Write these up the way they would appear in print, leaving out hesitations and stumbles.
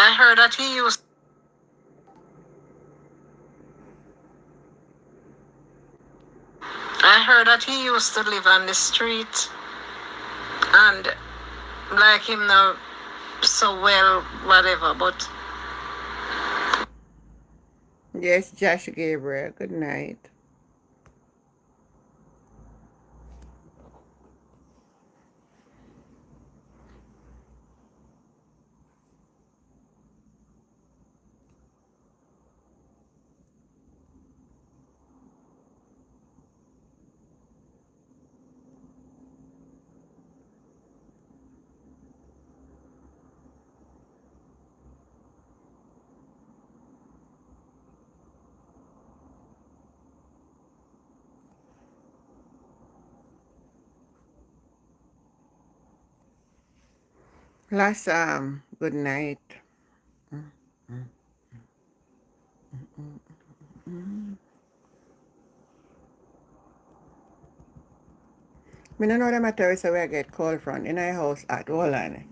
I heard that he used. I heard that he used to live on the street, and like him now so well, whatever. But yes, Josh Gabriel. Good night. Last good night. Me no know the matter is where I get call from in a house at Holland.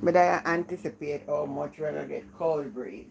But I anticipate how much we're gonna get cold breeze.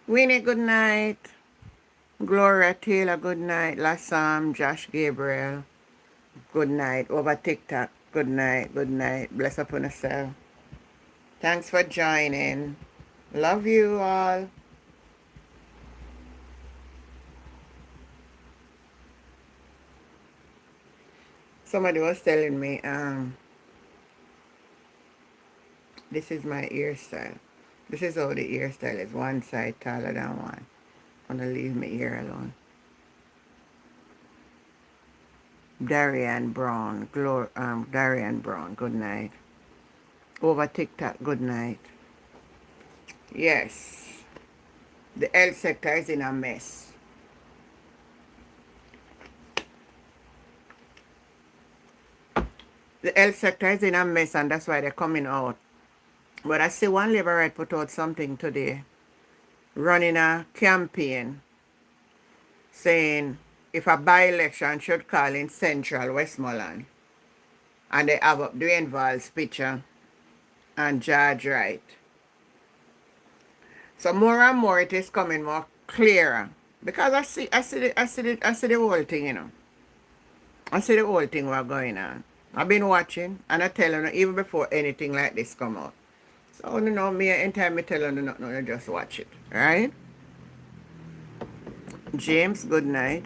Winnie, good night. Gloria Taylor, good night. Lassam, Josh Gabriel, good night. Over TikTok, good night, good night. Bless upon yourself. Thanks for joining. Love you all. Somebody was telling me, this is my hairstyle. This is how the hairstyle is. One side taller than one. I'm gonna leave my ear alone. Darian Brown, Darian Brown, good night. Over TikTok, good night. Yes, the health sector is in a mess. The health sector is in a mess, and that's why they're coming out. But I see one Labour right put out something today, running a campaign saying if a by-election should call in Central Westmoreland, and they have up Dwayne Val's picture and George Wright. So more and more it is coming more clearer. Because I see the whole thing, you know. I see the whole thing what going on. I've been watching and I tell you even before anything like this come out. So you know me anytime I tell you nothing, you just watch it. Right? James, good night.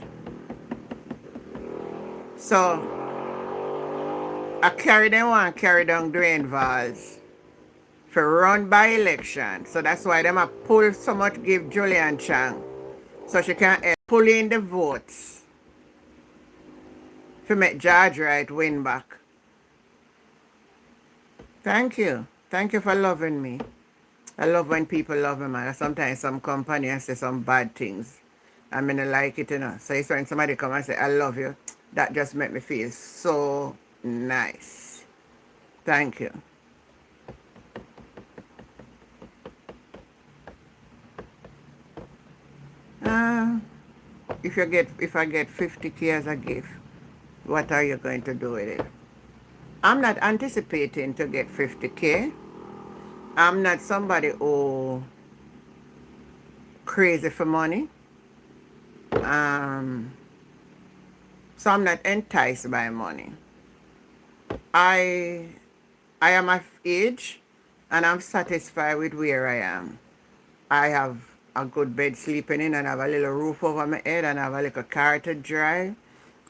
So I carry them one carry down Dwayne Valls for run by election. So that's why them a pull so much give Julian Chang. So she can help pull in the votes to make George Wright win back. Thank you. Thank you for loving me. I love when people love me, man. Sometimes some company say some bad things. I mean, I like it, you know. So it's when somebody come and say, I love you, that just make me feel so nice. Thank you. If I get 50K as a gift, what are you going to do with it? I'm not anticipating to get 50K. I'm not somebody who crazy for money. So I'm not enticed by money. I am of age and I'm satisfied with where I am. I have a good bed sleeping in and I have a little roof over my head and I have a little car to drive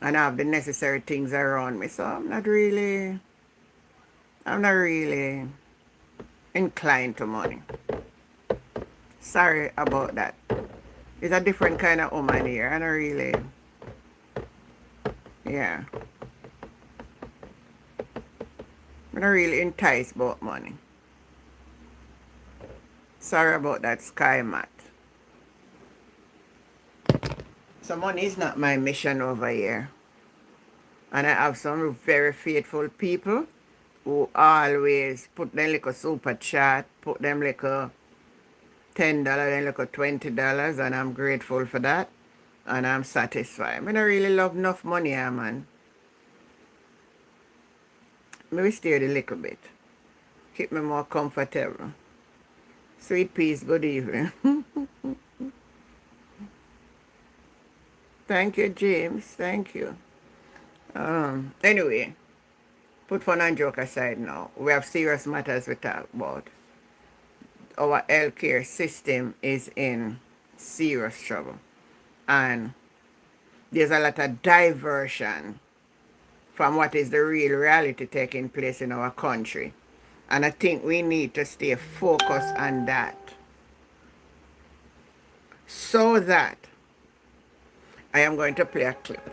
and I have the necessary things around me. So I'm not really inclined to money. Sorry about that. It's a different kind of woman here. I don't really, yeah. I'm not really enticed about money. Sorry about that, Sky Matt. So money is not my mission over here. And I have some very faithful people who always put them like a super chat, put them like a $10, then like a $20, and I'm grateful for that. And I'm satisfied. I don't really love enough money, man. Maybe stay a little bit. Keep me more comfortable. Sweet peace, good evening. Thank you, James. Thank you. Anyway, put fun and joke aside now. We have serious matters we talk about. Our healthcare system is in serious trouble. And there's a lot of diversion from what is the real reality taking place in our country. And I think we need to stay focused on that. So that I am going to play a clip.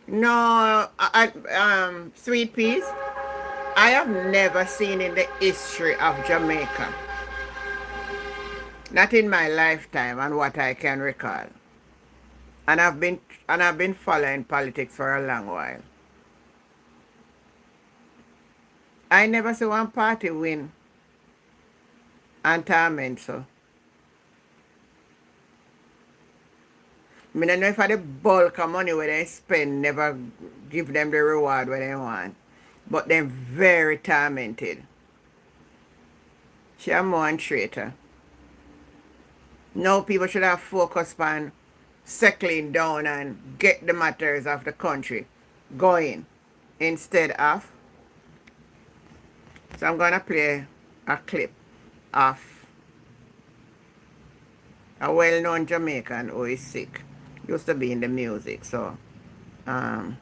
No, Sweet Peas, I have never seen in the history of Jamaica, not in my lifetime and what I can recall. And I've been following politics for a long while. I never saw one party win and torment so. I don't know if the bulk of money where they spend never give them the reward where they want. But they're very tormented. She a more traitor. Now people should have focused on settling down and get the matters of the country going instead of. So I'm gonna play a clip of a well-known Jamaican who is sick. Used to be in the music, so and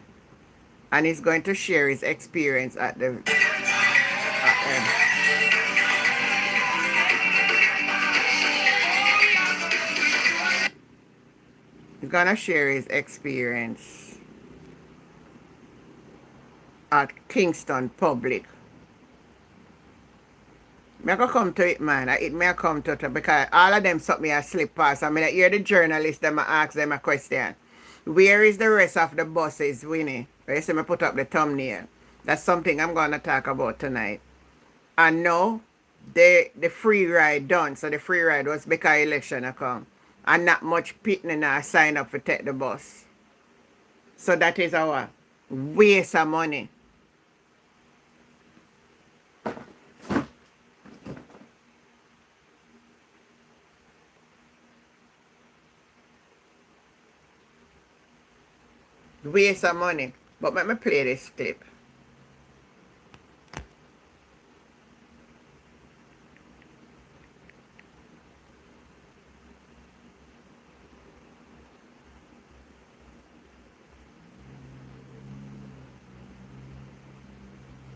he's going to share his experience at the he's gonna share his experience at Kingston Public. Me go come to it, man. It may come to it because all of them suck me a slip past. I mean, I hear the journalists them ask them a question. Where is the rest of the buses, Winnie? You see me put up the thumbnail. That's something I'm gonna talk about tonight. And now the free ride done. So the free ride was because election come. And not much pitney now sign up to take the bus. So that is our waste of money. Waste of money. But let me play this clip.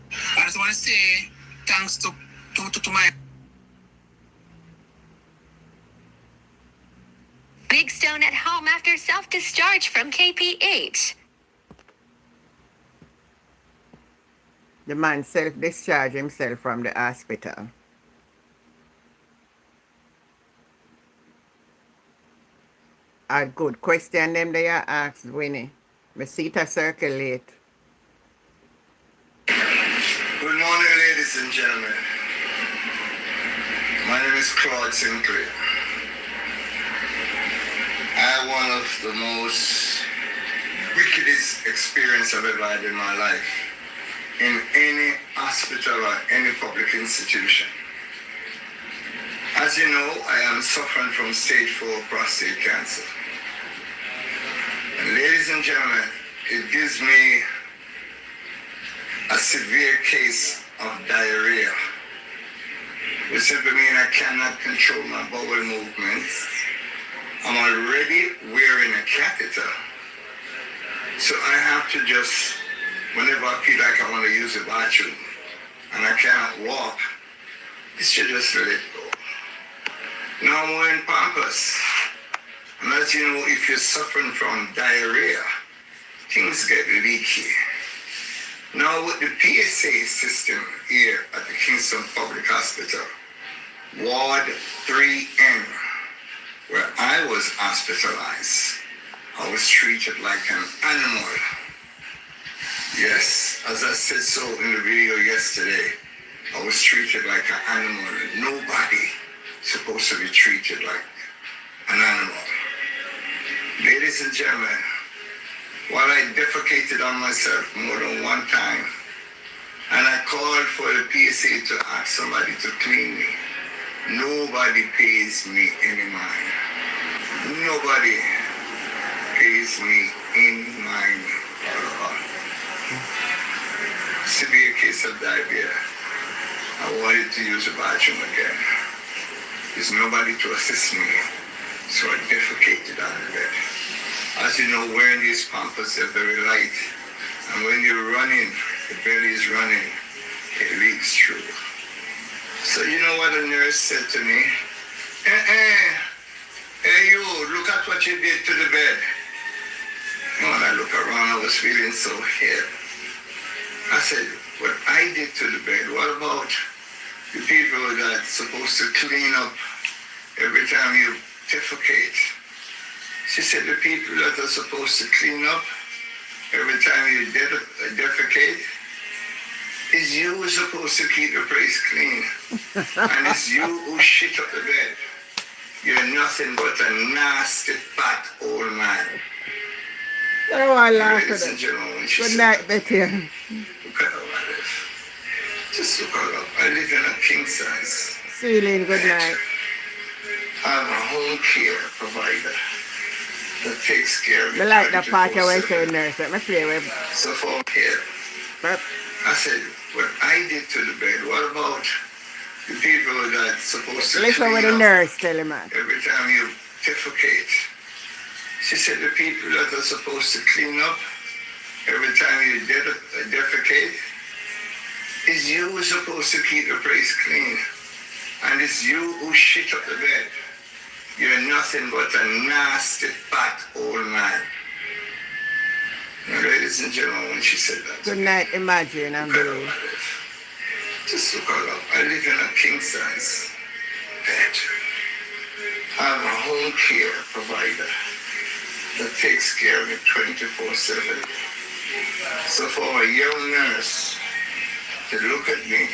I just want to say thanks to my Big Stone at home after self-discharge from KPH. The man self-discharged himself from the hospital. A good question them they are asked, Winnie. Me see it circulate. Good morning, ladies and gentlemen. My name is Claude Sinclair. I had one of the most wickedest experience I've ever had in my life in any hospital or any public institution. As you know, I am suffering from stage 4 prostate cancer. And ladies and gentlemen, it gives me a severe case of diarrhea, which simply means I cannot control my bowel movements. I'm already wearing a catheter, so I have to just, whenever I feel like I want to use the bathroom and I cannot walk, it should just let it go. Now I'm wearing Pampers, and as you know, if you're suffering from diarrhea, things get leaky. Now with the PSA system here at the Kingston Public Hospital, Ward 3N, where I was hospitalized, I was treated like an animal. Yes, as I said so in the video yesterday, I was treated like an animal. Nobody supposed to be treated like an animal. Ladies and gentlemen, while I defecated on myself more than one time, and I called for the PSA to ask somebody to clean me, nobody pays me any mind. Nobody pays me any mind at all. Severe case of diarrhea. I wanted to use the bathroom again. There's nobody to assist me, so I defecated on the bed. As you know, wearing these pampers, they're very light, and when you're running, the belly is running, it leaks through. So you know what the nurse said to me? Hey you, look at what you did to the bed. And when I look around, I was feeling so ill. I said, what I did to the bed, what about the people that's supposed to clean up every time you defecate? She said, the people that are supposed to clean up every time you defecate, is you who's supposed to keep the place clean. And it's you who shit up the bed. You're nothing but a nasty, fat old man. I don't want to laugh at Ladies and it. gentlemen, when she Good said night, that, Betty. look at how I live. Just look how I live in a king size. Celine, good bed. night. I have a home care provider that takes care of me. I like the part where I 24/7. say nurse. Let me play with So for here, but I said, what I did to the bed, what about the people that's supposed to listen what the clean up nurse tell him, man. every time you defecate? She said the people that are supposed to clean up every time you defecate, is you who's supposed to keep the place clean. And it's you who shit up the bed. You're nothing but a nasty, fat old man. Now, ladies and gentlemen, when she said that, Good night, Imagine and look at how Billy. I live. Just look how I live in a king size bed. I have a home care provider that takes care of me 24/7. So for a young nurse to look at me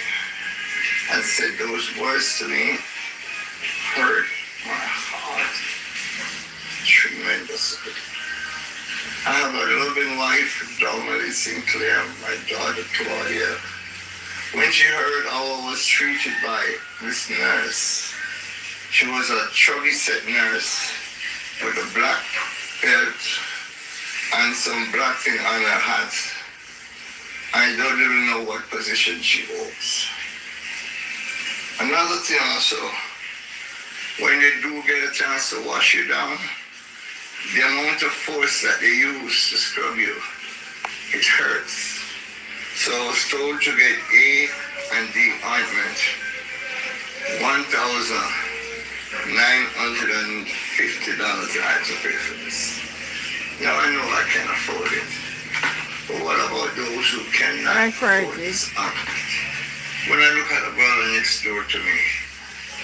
and say those words to me hurt my heart tremendously. I have a loving wife, Dominique Sinclair, my daughter Claudia. When she heard how I was treated by this nurse, she was a chubby set nurse with a black belt and some black thing on her hat. I don't even know what position she holds. Another thing also, when they do get a chance to wash you down, the amount of force that they use to scrub you, it hurts. So I was told to get A and D ointment, $1,950 I had to pay for this. Now I know I can't afford it. But what about those who cannot Hi, afford Frankie. this ointment? When I look at a brother next door to me,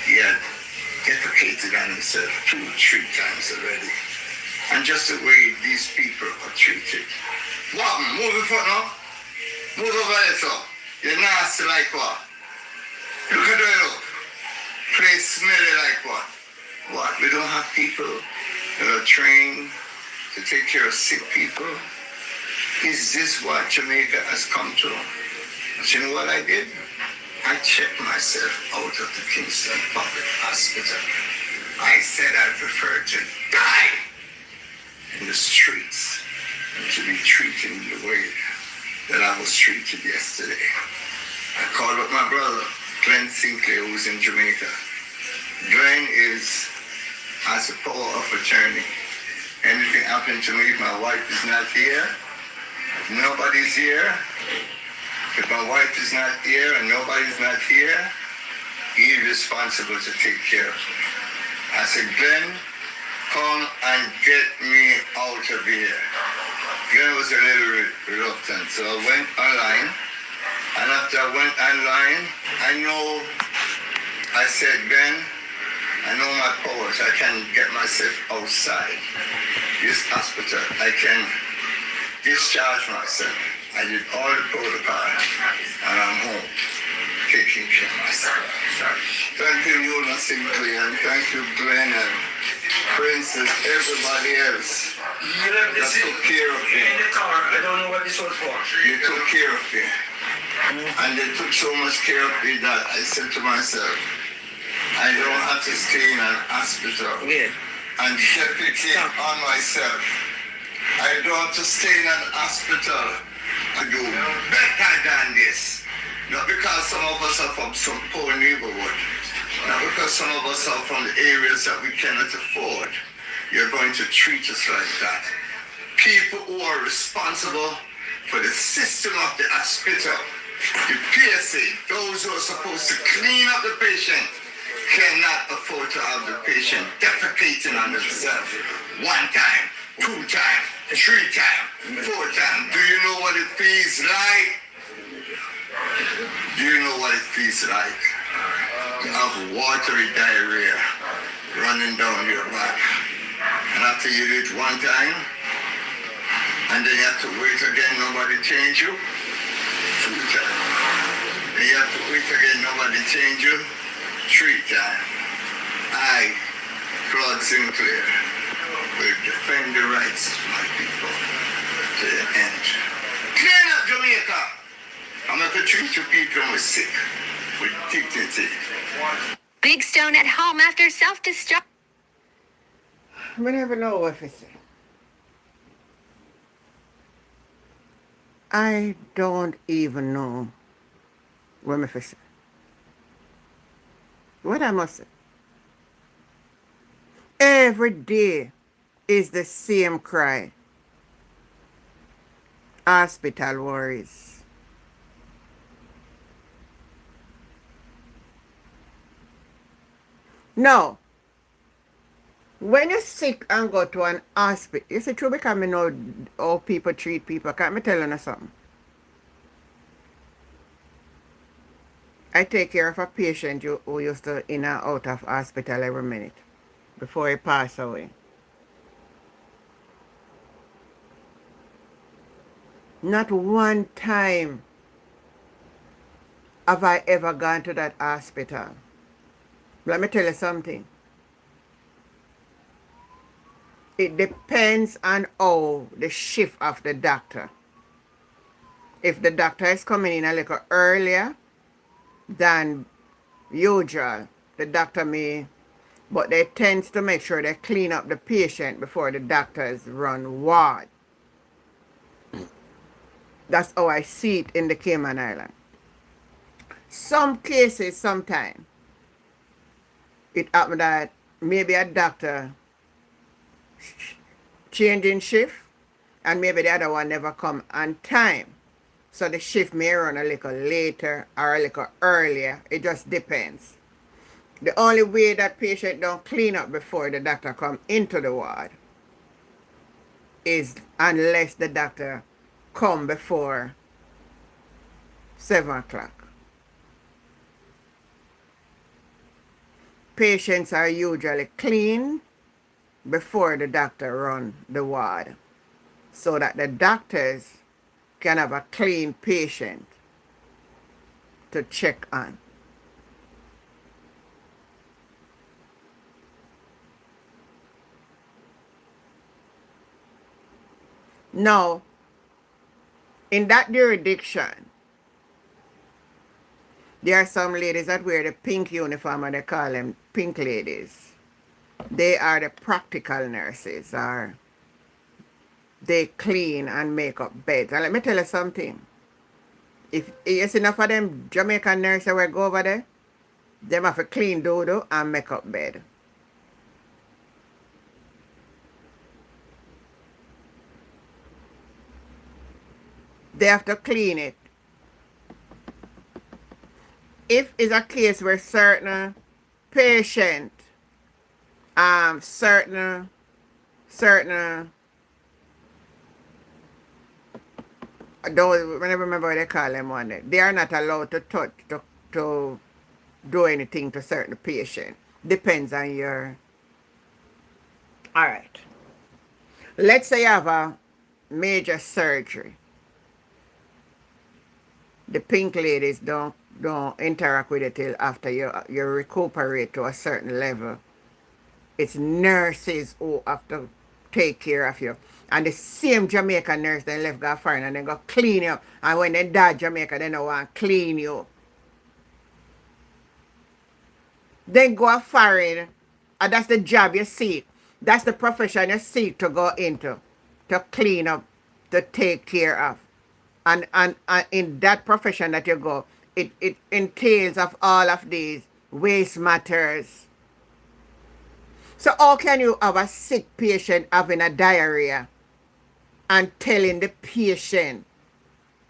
he had defecated on himself 2-3 times already. And just the way these people are treated. What? Move your foot now. Move over there, so. You're nasty like what? Look at the look. Place smelly like what? What? We don't have people that are trained to take care of sick people? Is this what Jamaica has come to? But you know what I did? I checked myself out of the Kingston Public Hospital. I said I prefer to die in the streets and to be treated in the way that I was treated yesterday. I called up my brother, Glenn Sinclair, who's in Jamaica. Glenn has a power of attorney. Anything happened to me if my wife is not here, if nobody's here, if my wife is not here and nobody's not here, he's responsible to take care of me. I said, Glenn, come and get me out of here. Glenn was a little reluctant, so I went online. And after I went online, I said, Glenn, I know my powers. I can get myself outside this hospital. I can discharge myself. I did all the protocol, and I'm home, taking care of myself. Thank you, Yona Sinclair, and thank you, Glenn, and Princess, everybody else. You left the seat. Took care of me. In the car. I don't know what this was for. You took care of me. And they took so much care of me that I said to myself, I don't have to stay in an hospital and defecate on myself. I don't have to stay in an hospital to do better than this. Not because some of us are from some poor neighborhood. Not because some of us are from the areas that we cannot afford. You're going to treat us like that. People who are responsible for the system of the hospital, the PSA, those who are supposed to clean up the patient, cannot afford to have the patient defecating on themselves 1 time, 2 times, 3 times, 4 times. Do you know what it feels like? Do you know what it feels like? You have watery diarrhea running down your back. And after you do it 1 time, and then you have to wait again, nobody change you. 2 times. Then you have to wait again, nobody change you. 3 times. I, Claude Sinclair, will defend the rights of my people to the end. Clean up Jamaica. I'm not going to treat you people who are sick with dignity. Big Stone at home after self-destruct. I never know what to say. I don't even know what I say. What I must say. Every day is the same cry. Hospital worries. No. When you're sick and go to an hospital, you see, true because I know how people treat people. Can't me tell you something? I take care of a patient who used to in and out of hospital every minute before he passed away. Not 1 time have I ever gone to that hospital. Let me tell you something. It depends on how the shift of the doctor. If the doctor is coming in a little earlier than usual, the doctor may, but they tend to make sure they clean up the patient before the doctors run ward. That's how I see it in the Cayman Island. Some cases, sometimes, it happened that maybe a doctor changing shift and maybe the other one never come on time. So the shift may run a little later or a little earlier. It just depends. The only way that patient don't clean up before the doctor come into the ward is unless the doctor come before 7 o'clock. Patients are usually clean before the doctor run the ward so that the doctors can have a clean patient to check on. Now, in that jurisdiction, there are some ladies that wear the pink uniform and they call them pink ladies. They are the practical nurses, or they clean and make up beds. And let me tell you something. If it's enough of them Jamaican nurses will go over there, them have to clean dodo and make up bed. They have to clean it. If it's a case where certain patient, certain Those, I remember what they call them one day. They are not allowed to touch, to do anything to certain patient. Depends on your... All right. Let's say you have a major surgery. The pink ladies don't interact with it till after you recuperate to a certain level. It's nurses who have to take care of you. And the same Jamaican nurse then left go foreign and then go clean you. And when they die Jamaica, they don't want to clean you. Then go foreign, and that's the job you seek. That's the profession you seek to go into, to clean up, to take care of. And in that profession that you go, it entails of all of these waste matters. So how can you have a sick patient having a diarrhea and telling the patient,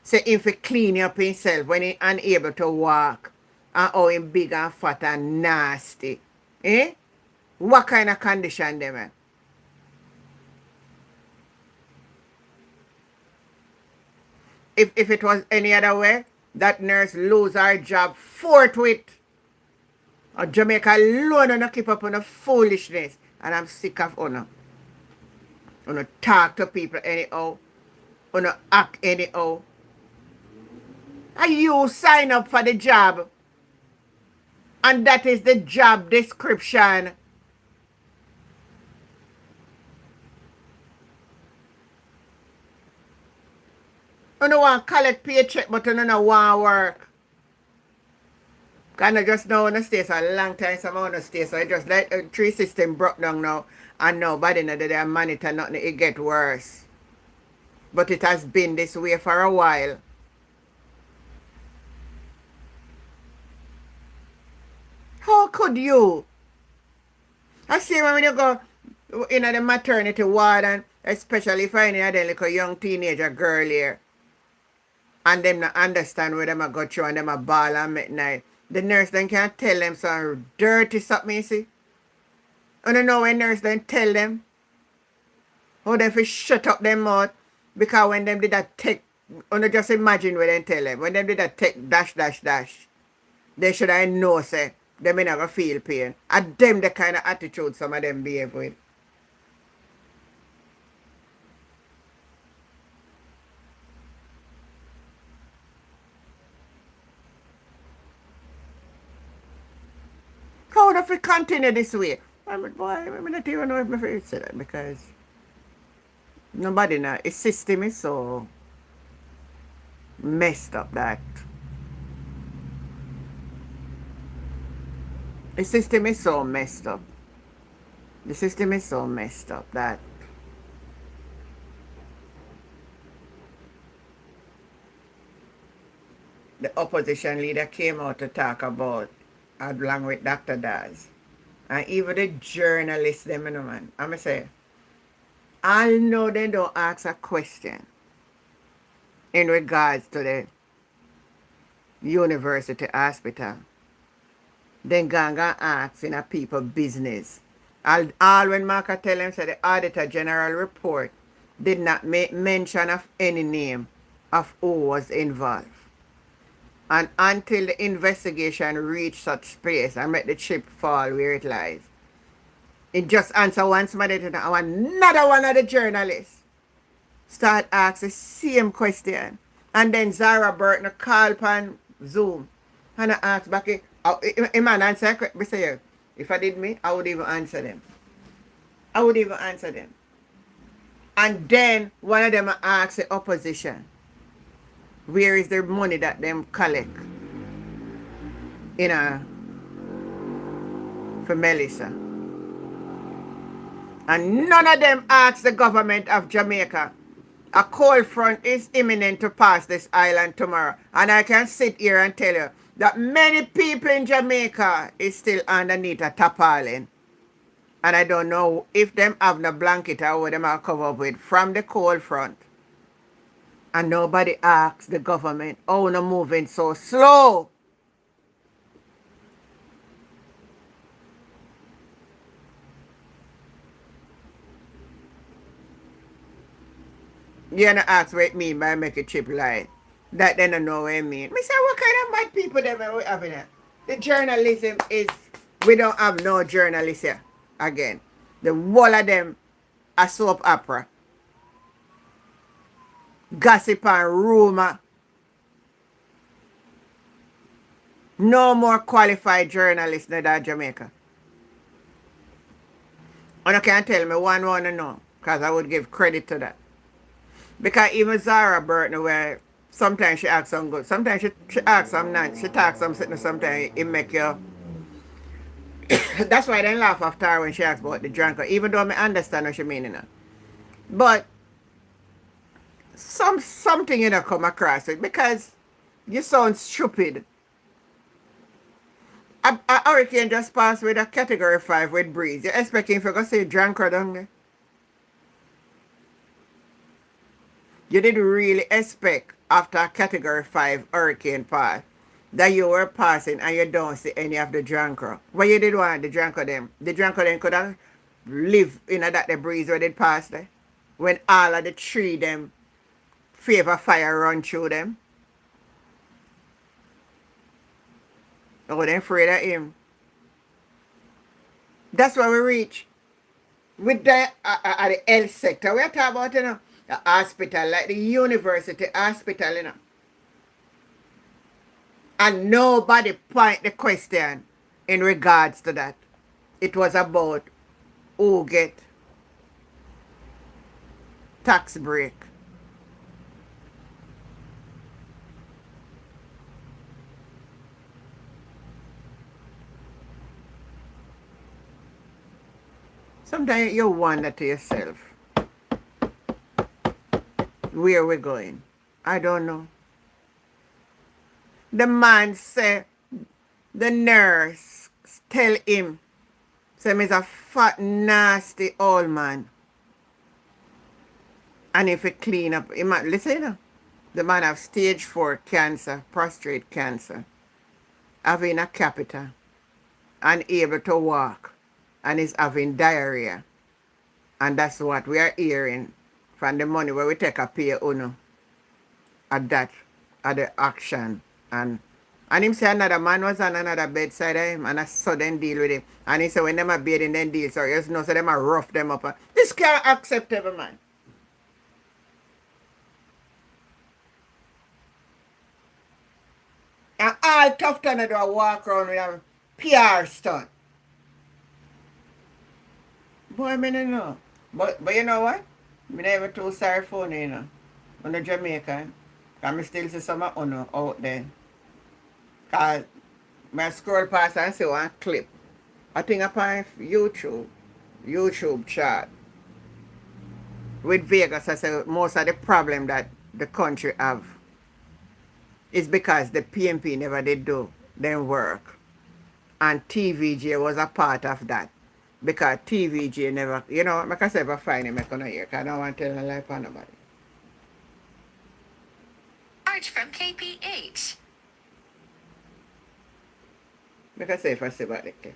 say, if he clean up himself when he unable to walk, and how him big and fat and nasty? Eh? What kind of condition them in? If it was any other way, that nurse lose her job forthwith. Or Jamaica alone and keep up on the foolishness. And I'm sick of Uno talk to people anyhow. Uno act anyhow. And you sign up for the job. And that is the job description. Uno want to collect paycheck, but uno no want work. Because I just know uno stay so a long time, some uno stay. So it just like the tree system broke down now. And nobody know that they monitor nothing, it get worse. But it has been this way for a while. How could you? I see when you go in the maternity ward, and especially if I need a little young teenager girl here, and them not understand where them a go through and them a ball and midnight. The nurse then can't tell them some dirty something, you see. And you know when nurse then tell them how they fi shut up them mouth, because when them did that take, you just imagine what they tell them. When them did that take dash dash dash, they should have know say they may not feel pain. And them the kind of attitude some of them behave with. How if we continue this way? I mean, boy, I not even know if my favorite say that, because nobody know. Its system is so messed up that the system is so messed up. The system is so messed up that the opposition leader came out to talk about, along with Dr. Daz. And even the journalists, them, you know, man. I'm going to say, I know they don't ask a question in regards to the university hospital. Then ganga ask in a people business. All when Marka tell them, say the Auditor General report did not make mention of any name of who was involved. And until the investigation reached such space and make the chip fall where it lies, it just answer one somebody to another one of the journalists start ask the same question. And then Zara Burton call upon Zoom and I ask back, a man answer correct. Say, if I did me, I would even answer them. I would even answer them. And then one of them asks the opposition, where is the money that them collect for Melissa? And none of them ask the government of Jamaica. A cold front is imminent to pass this island tomorrow. And I can sit here and tell you that many people in Jamaica is still underneath a tarpaulin. And I don't know if them have no blanket or what them are covered with from the cold front. And nobody asks the government, oh, no moving so slow. You know, ask what it mean by make a chip light. That they don't know what it mean. Me say, what kind of mad people them we have in here? The journalism is, we don't have no journalists here. Again. The whole of them are soap opera. Gossip and rumor. No more qualified journalists in that Jamaica. And you can't tell me one want to know, because I would give credit to that. Because even Zara Burton, where sometimes she acts some good, sometimes she acts some nice, she talks some sitting, sometimes it make you. That's why they laugh after her when she asks about the drunk, even though I understand what she meaning. But something you know come across it because you sound stupid. A hurricane just passed with a category 5 with breeze. You're expecting if you're going to say drunker down there? You didn't really expect after a category 5 hurricane pass that you were passing and you don't see any of the drunker. What you did want the drunker them? The drunker them could have lived in that the breeze where they passed there. When all of the tree them favor fire run through them. Oh, they're afraid of him. That's where we reach. With the health sector, we're talking about, you know, the hospital, like the university hospital, you know. And nobody point the question in regards to that. It was about who get tax break. Sometimes you wonder to yourself, where we going? I don't know. The man say, the nurse tell him, say he's a fat, nasty old man. And if he clean up, listen, you know, the man have stage 4 cancer, prostate cancer, having a catheter, unable to walk, and is having diarrhea. And that's what we are hearing from the money where we take a pay uno at that, at the action. And him say another man was on another bedside of him and I saw them deal with him. And he said when them are bathing them deal, so you know, so them are rough them up. This can't acceptable, man. And all tough time do a walk around with a PR stunt. Boy, I don't know. But you know what? I'm never too sorry for you, you know. On the Jamaican. Because I still see some of you out there. Because I scroll past and see one clip. I think upon YouTube chart. With Vegas, I say most of the problem that the country have is because the PMP never did do their work. And TVJ was a part of that. Because TVJ never, you know, like I said, ever find him, I can't hear, because I don't want to tell a lie for nobody. Charge from KPH. Like I say, if I say about the case.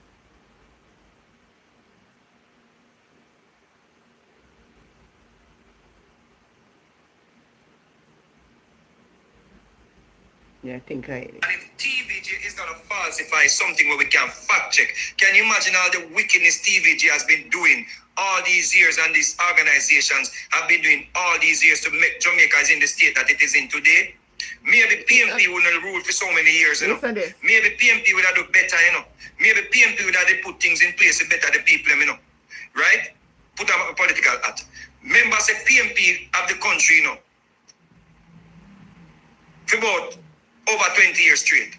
Yeah, I think I And if TVG is going to falsify something where we can fact check, can you imagine all the wickedness TVG has been doing all these years and these organizations have been doing all these years to make Jamaica is in the state that it is in today? Maybe PMP wouldn't rule for so many years, you know. Maybe PMP would have done better, you know. Maybe PMP would have put things in place to better the people, you know. Right? Put a political hat. Members say PMP of the country, you know. For about over 20 years straight.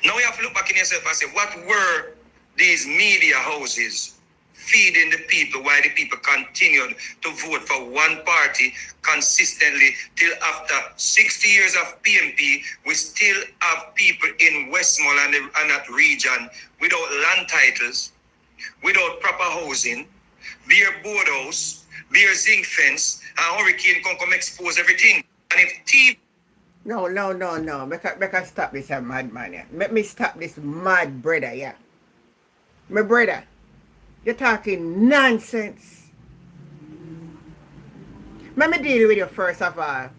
Now you have to look back in yourself and say, what were these media houses feeding the people while the people continued to vote for one party consistently till after 60 years of PMP, we still have people in Westmoreland and that region without land titles, without proper housing, bare board house, bare zinc fence, and hurricane come expose everything. And if No. Make I stop this mad man, yeah. Make me stop this mad brother, yeah. My brother, you're talking nonsense. Let me deal with you first of all.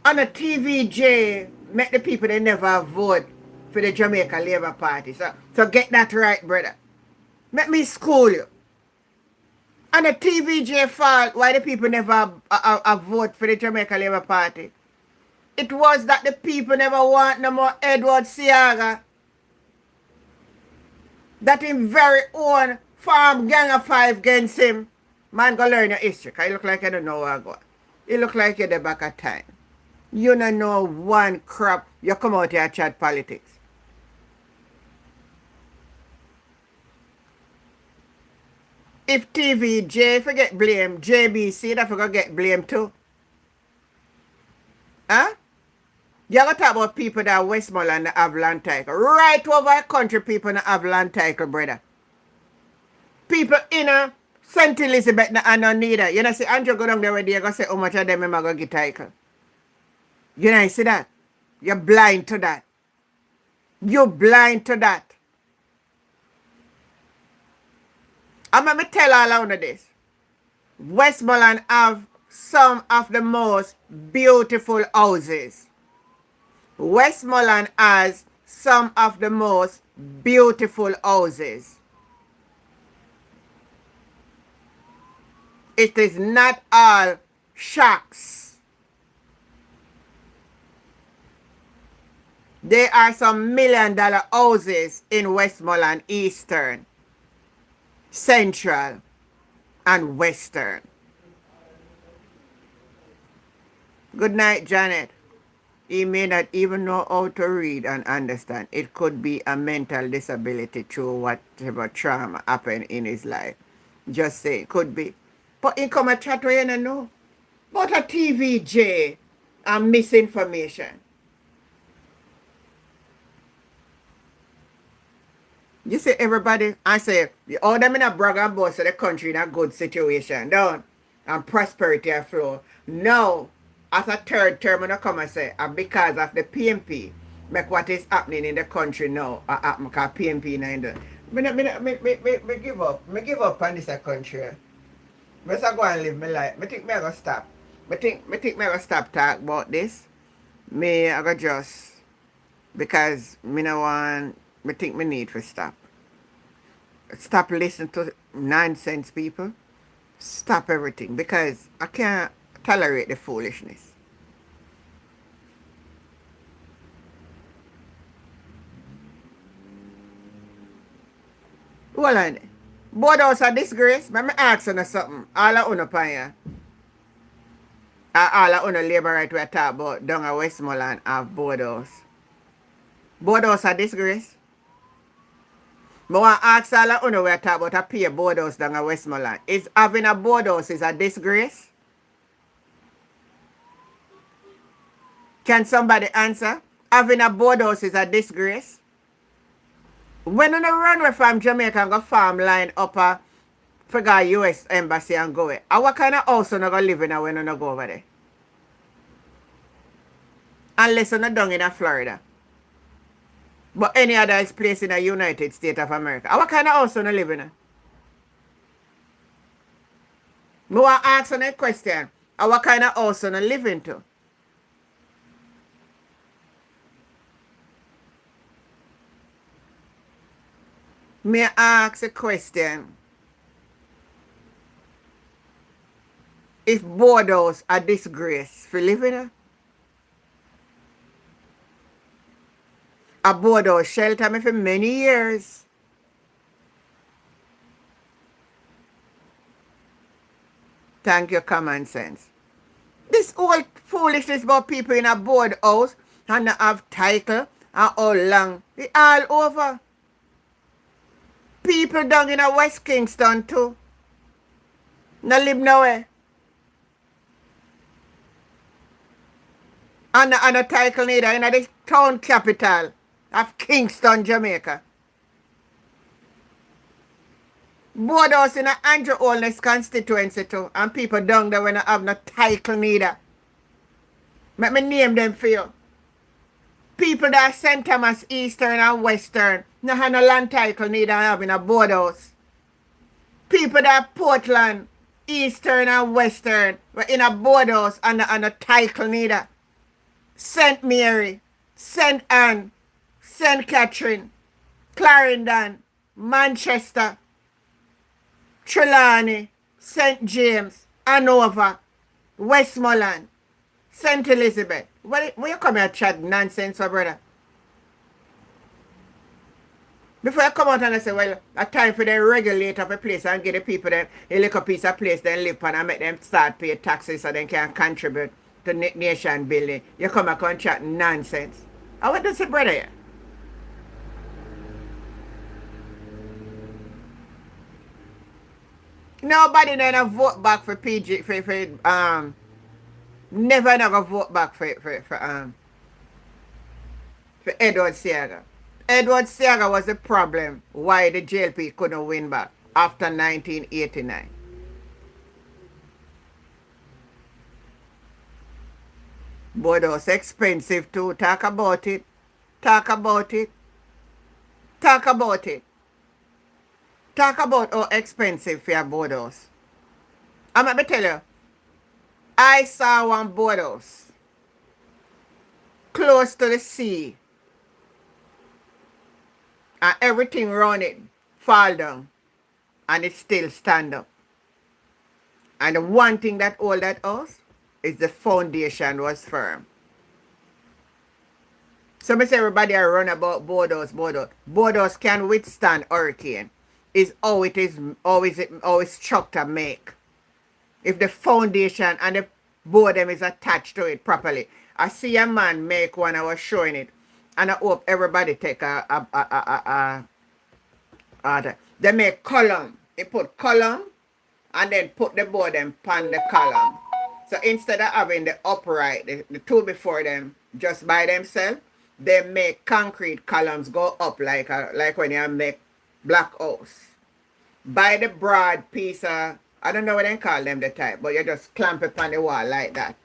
On a TVJ, make the people they never vote for the Jamaica Labour Party. So get that right, brother. Let me school you. On a TVJ fault, why the people never vote for the Jamaica Labour Party? It was that the people never want no more Edward Seaga. That him very own farm gang of five against him. Man, go learn your history, because you look like you don't know where I go. You look like you're the back of time. You don't know one crap. You come out here and chat politics. If TVJ forget blame, JBC that forgot get blamed too. Huh? You gotta talk about people that Westmoreland and Avalon Title. Right over the country, people in the Avalon Title, brother. People in St. Elizabeth and no need that. You know, see Andrew go down there where they go say how much of them am I gonna get title. You know, you see that? You're blind to that. You're blind to that. I'm gonna tell all of this. Westmoreland have some of the most beautiful houses. Westmoreland has some of the most beautiful houses. It is not all shacks. There are some $1 million houses in Westmoreland, Eastern, Central, and Western. Good night, Janet. He may not even know how to read and understand. It could be a mental disability through whatever trauma happened in his life. Just say, could be. But he come and chat where you don't know. But a TVJ and misinformation. You see everybody, I say, all them in a brag and boast of the country in a good situation, don't? And prosperity and flow. Now, as a third term, when I come and say, and because of the PMP, make what is happening in the country now, happen because PMP now in the... Me give up. Me give up on this country. I just go and live my life. I think I go stop. I think I go stop talk about this. I go just... Because me no want... I think me need to stop. Stop listening to nonsense people. Stop everything. Because I can't tolerate the foolishness. Hold on. Board house a disgrace. Let me ask you something. All of you pan here. All of you labor right we talk about down at Westmoreland have board house. Board house a disgrace. I want to ask all of you we talk about a pay board house down at Westmoreland. Is having a board house is a disgrace? Can somebody answer? Having a board house is a disgrace? When you run away from Jamaica and go farm line up a figure US embassy and go away, what kind of house you go live in when you go over there? Unless you're down in Florida. But any other place in the United States of America. What kind of house you live in? I want to ask you a question. What kind of house you live into? May I ask a question? If board house a disgrace for living? A board house shelter me for many years. Thank you, common sense. This whole foolishness about people in a board house and they have title and how long. It's all over. People down in a West Kingston too. No live nowhere. And a title neither in the town capital of Kingston, Jamaica. Board house in a Andrew Holness constituency too. And people down there when I have no title neither. Let me name them for you. People that are St. Thomas, Eastern and Western, no have no land title neither having a board house. People that are Portland, Eastern and Western. We're in a boardhouse and a title neither. St. Mary, St. Anne, St. Catherine, Clarendon, Manchester, Trelawney, St. James, Hanover, Westmoreland, St. Elizabeth. Where you come here chat nonsense for, brother? Before you come out and I say, well, a time for them regulate up a place and give the people them a little piece of place they live on and make them start pay taxes so they can contribute to nation building. You come back and chat nonsense. And what does it, brother? Here? Nobody never vote back for PG never vote back for Edward Seaga. Edward Seaga was the problem why the JLP couldn't win back after 1989. But it was expensive too. Talk about it. Talk about it. Talk about it. Talk about how expensive for your boardhouse. I'm going to tell you, I saw one boardhouse close to the sea and everything around it fall down and it still stand up. And the one thing that hold that house is the foundation was firm. So I say everybody are run about boardhouse. Boardhouse can withstand hurricane. Is how it is always structure make. If the foundation and the board them is attached to it properly. I see a man make one, I was showing it. And I hope everybody take they make column. They put column and then put the board them on the column. So instead of having the upright, the two before them just by themselves, they make concrete columns go up like when you make block house. By the broad piece of, I don't know what they call them the type, but you just clamp it on the wall like that.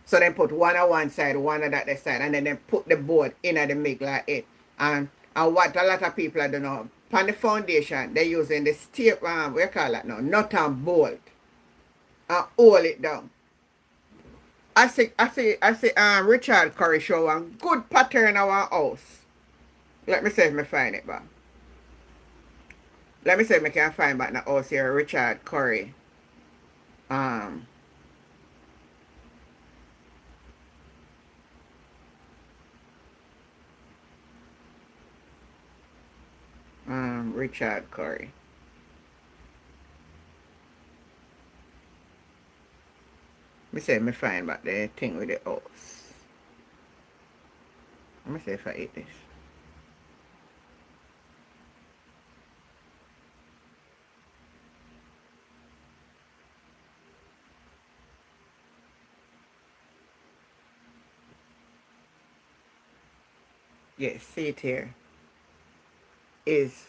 So then put one on one side, one on the other side, and then they put the board in the middle like it. And what a lot of people don't know, on the foundation, they're using the steel, what you call that now, nut and bolt, and hold it down. I see Richard Curry show one good pattern of our house. Let me see if I find it back. Let me see if I can find back the house here, Richard Curry. Richard Curry. Let me see if I find back the thing with the house. Let me see if I eat this. Yes, see it here. Is.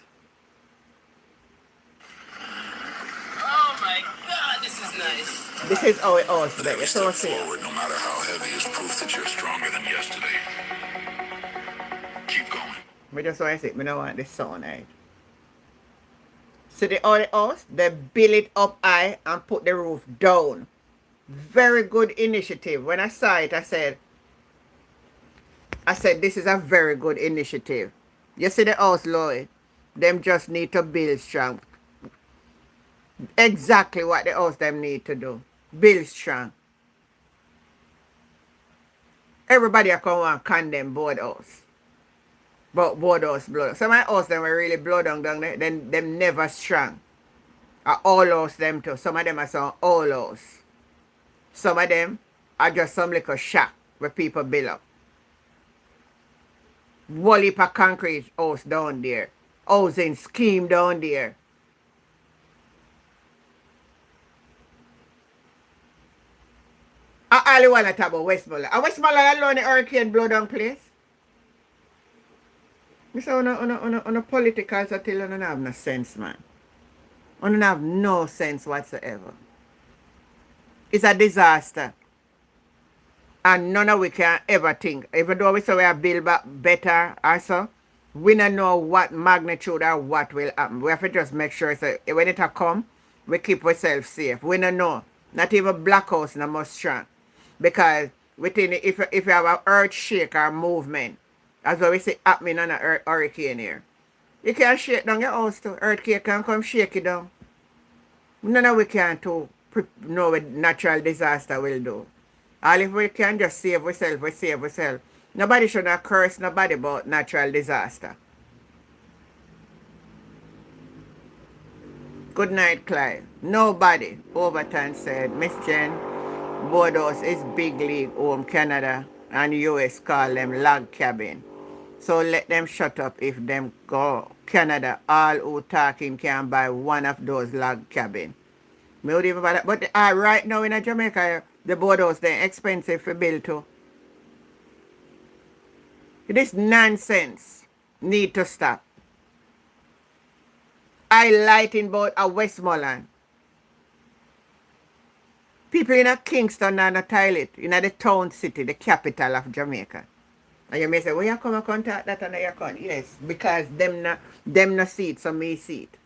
Oh my God, this is nice. This is how it was today. Every So step see. forward, no matter how heavy, is proof that you're stronger than yesterday. Keep going. I just want to say, I don't want this sound right. See the other house? They build it up high and put the roof down. Very good initiative. When I saw it, I said, this is a very good initiative. You see the house, Lloyd? Them just need to build strong. Exactly what the house them need to do. Build strong. Everybody are come and condemn boardhouse. But boardhouse blood. Some of my house them were really blood down there. Then them never strong. All house them too. Some of them are some all house. Some of them are just some little shack where people build up. Whole heap of concrete house down there. Housing scheme down there. I only want to talk about Westmoreland. And Westmoreland alone the hurricane blow down place. I say on a politicals until you don't have no sense, man. You don't have no sense whatsoever. It's a disaster. And none of we can ever think. Even though we say we are build back better also, we don't know what magnitude or what will happen. We have to just make sure so when it come, we keep ourselves safe. We don't know. Not even Black House no more strong. Because if you have an earth shake or movement, that's what we see happening on a hurricane here. You can shake down your house too. Earthquake can come shake it down. None of we can to know what natural disaster will do. All if we can just save ourselves, we save ourselves. Nobody should not curse nobody about natural disaster. Good night, Clive. Nobody, Overton said. Miss Jen, Bordeaux is big league home, Canada and US call them log cabin. So let them shut up if them go Canada. All who talking can buy one of those log cabin. Me would even buy that. But right now in Jamaica, the boardhouse, they're expensive for build too. This nonsense need to stop. I lighting about a Westmoreland. People in a Kingston and a toilet, in the town city, the capital of Jamaica. And you may say, well, you come and contact that and you come. Yes, because them no see it, so me see it.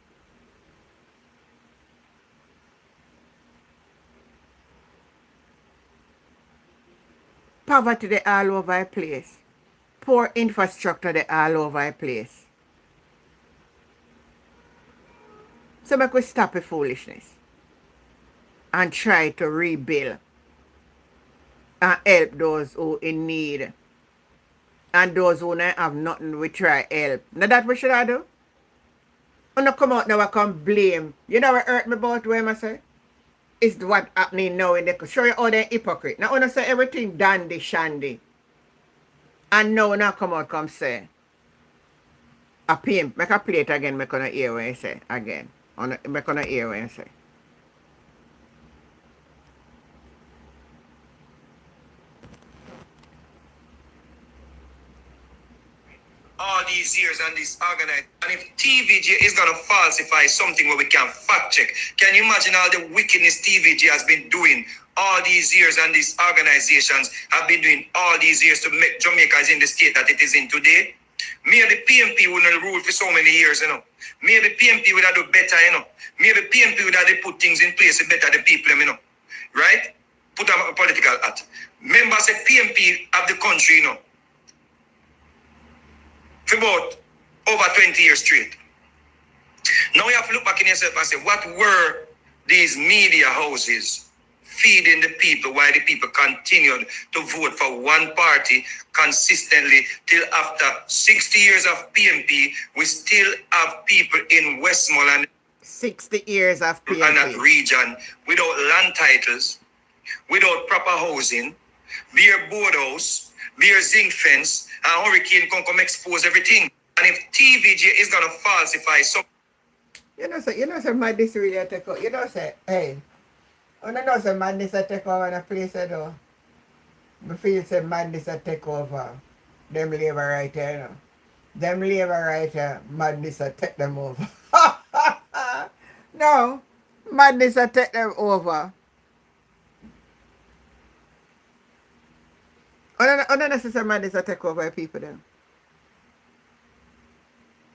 Poverty, they all over the place. Poor infrastructure, they all over the place. So make we stop the foolishness and try to rebuild and help those who in need. And those who don't have nothing, we try help. Now that we should do? And not come out now and come blame. You know what hurt me about what I say? It's what happening now in the show you all the hypocrite. Now when say everything dandy shandy. And now come out come say a pimp. Make a play it again, make on hear what I say again. Make on hear what I say. All these years and this organized. And if TVG is going to falsify something where we can fact check, can you imagine all the wickedness TVG has been doing all these years and these organizations have been doing all these years to make Jamaica in the state that it is in today? Maybe PMP wouldn't rule for so many years, you know. Maybe PMP would have do better, you know. Maybe PMP would have put things in place to better the people, you know. Right? Put a political hat. Members say PMP of the country, you know. For about over 20 years straight. Now you have to look back in yourself and say, what were these media houses feeding the people while the people continued to vote for one party consistently till after 60 years of PMP, we still have people in Westmoreland 60 years of PMP. And that region without land titles, without proper housing, bare board house, bare zinc fence, and hurricane come expose everything. And if TVG is gonna falsify something, you know, say madness really take over. You know, say, hey, I don't know, say madness take over in a place, though. I feel say madness take over. Them labor right here, you know. Them labor right here, madness take them over. No, madness take them over. Unnecessary madness take over people then.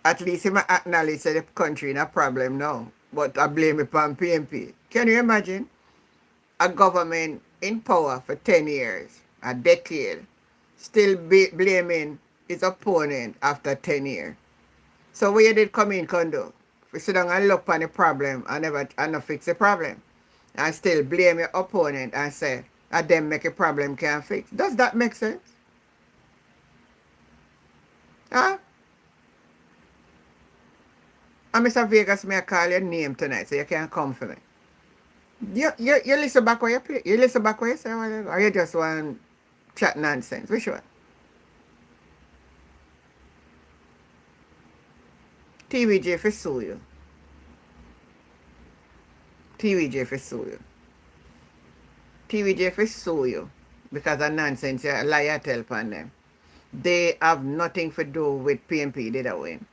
At least he might acknowledge that the country in a problem now. But I blame it on PMP. Can you imagine? A government in power for 10 years, a decade, still blaming his opponent after 10 years. So what you did come in, Kondo? We sit down and look on the problem and not fix the problem. And still blame your opponent and say, and them make a problem can't fix. Does that make sense? Huh? And Mr. Vegas, may I call your name tonight so you can come for me. You listen back what you play? You listen back what you say? Or you just want chat nonsense? Which one? TVJ for sue you. TVJ for sue you. TVJ for sue you because of nonsense you lie you tell upon them. They have nothing to do with PMP did a win.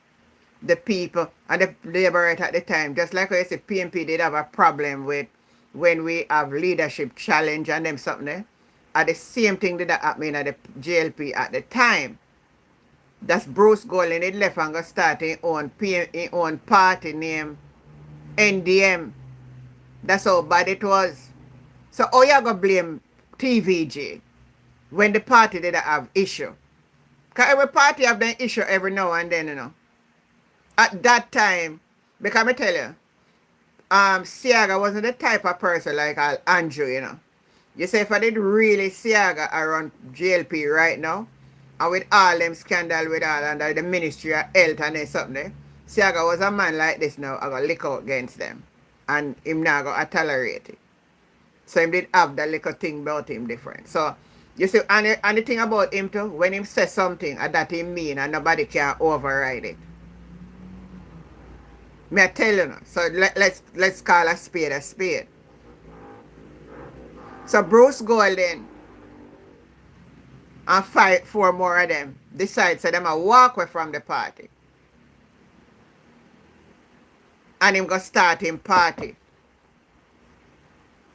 The people and the labor right at the time, just like I said, PMP did have a problem with when we have leadership challenge and them something there. And the same thing did that happen at the JLP at the time. That's Bruce Golding. It left and go start his own party named NDM. That's how bad it was. So how you gonna blame TVG when the party didn't have issue? Because every party have an issue every now and then, you know. At that time, because I tell you, Siaga wasn't the type of person like Andrew, you know. You say if I did really Siaga around JLP right now, and with all them scandal with all under the Ministry of Health and something there, Siaga was a man like this now, I got lick out against them. And him now got tolerate it. So him did have that little thing about him different. So you see, and the thing about him too, when him says something that he mean and nobody can override it. Me I tell you now. So let's call a spade a spade. So Bruce Golden and 4 more of them decide so them a walk away from the party. And him go start him party.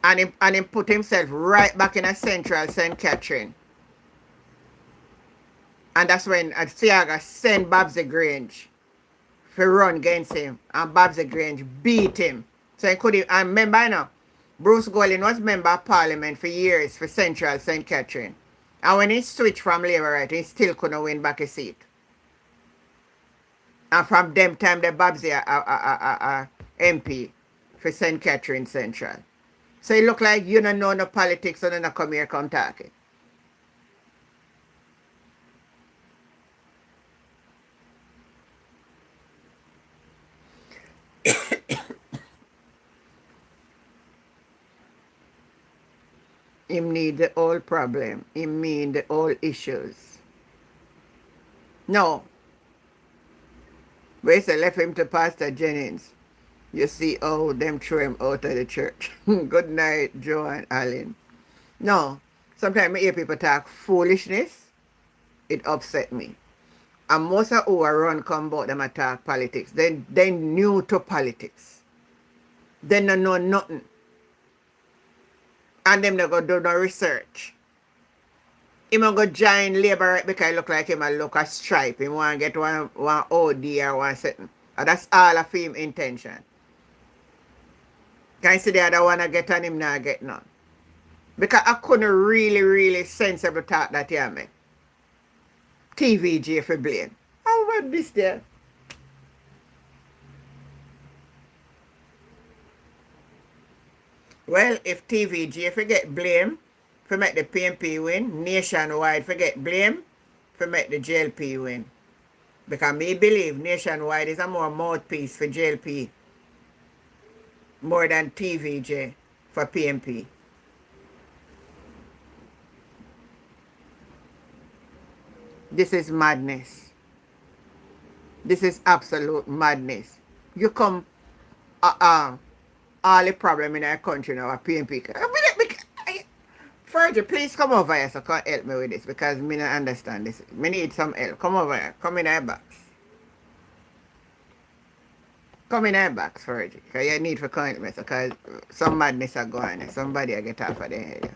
And him put himself right back in a central St. Catherine. And that's when Siaga sent Babsy Grange to run against him. And Babsy Grange beat him. So he couldn't, and remember you know, Bruce Golden was member of parliament for years for central St. Catherine. And when he switched from Labour right, he still couldn't win back a seat. And from them time, the Babsy are MP for St. Catherine Central. So it look like you don't know no politics and you don't come here come talking. Him need the whole problem. Him mean the whole issues. No. We say left him to Pastor Jennings. You see how them throw him out of the church. Good night, Joe and Alan. No. Sometimes I hear people talk foolishness. It upset me. And most of who are run come about them attack politics. They new to politics. They don't know nothing. And them not go do no research. Him a go join Labour right because it look like him a look a stripe. Him want to get one OD or one setting. And that's all of him intention. Can you see the other one I get on him now get none? Because I couldn't really sensible talk that you make. TVG for blame. How about this there? Well, if TVG forget blame for make the PNP win, nationwide forget blame for make the JLP win. Because me believe nationwide is a more mouthpiece for JLP more than TVJ for PNP. This is madness. This is absolute madness. You come all the problem in our country now are PNP. Fergie, please come over here so you can help me with this because me don't understand this. Me need some help. Come over here. Come in our box. Come in our box, Fergie. Because you need for come me because some madness are going on. Somebody will get off of their head.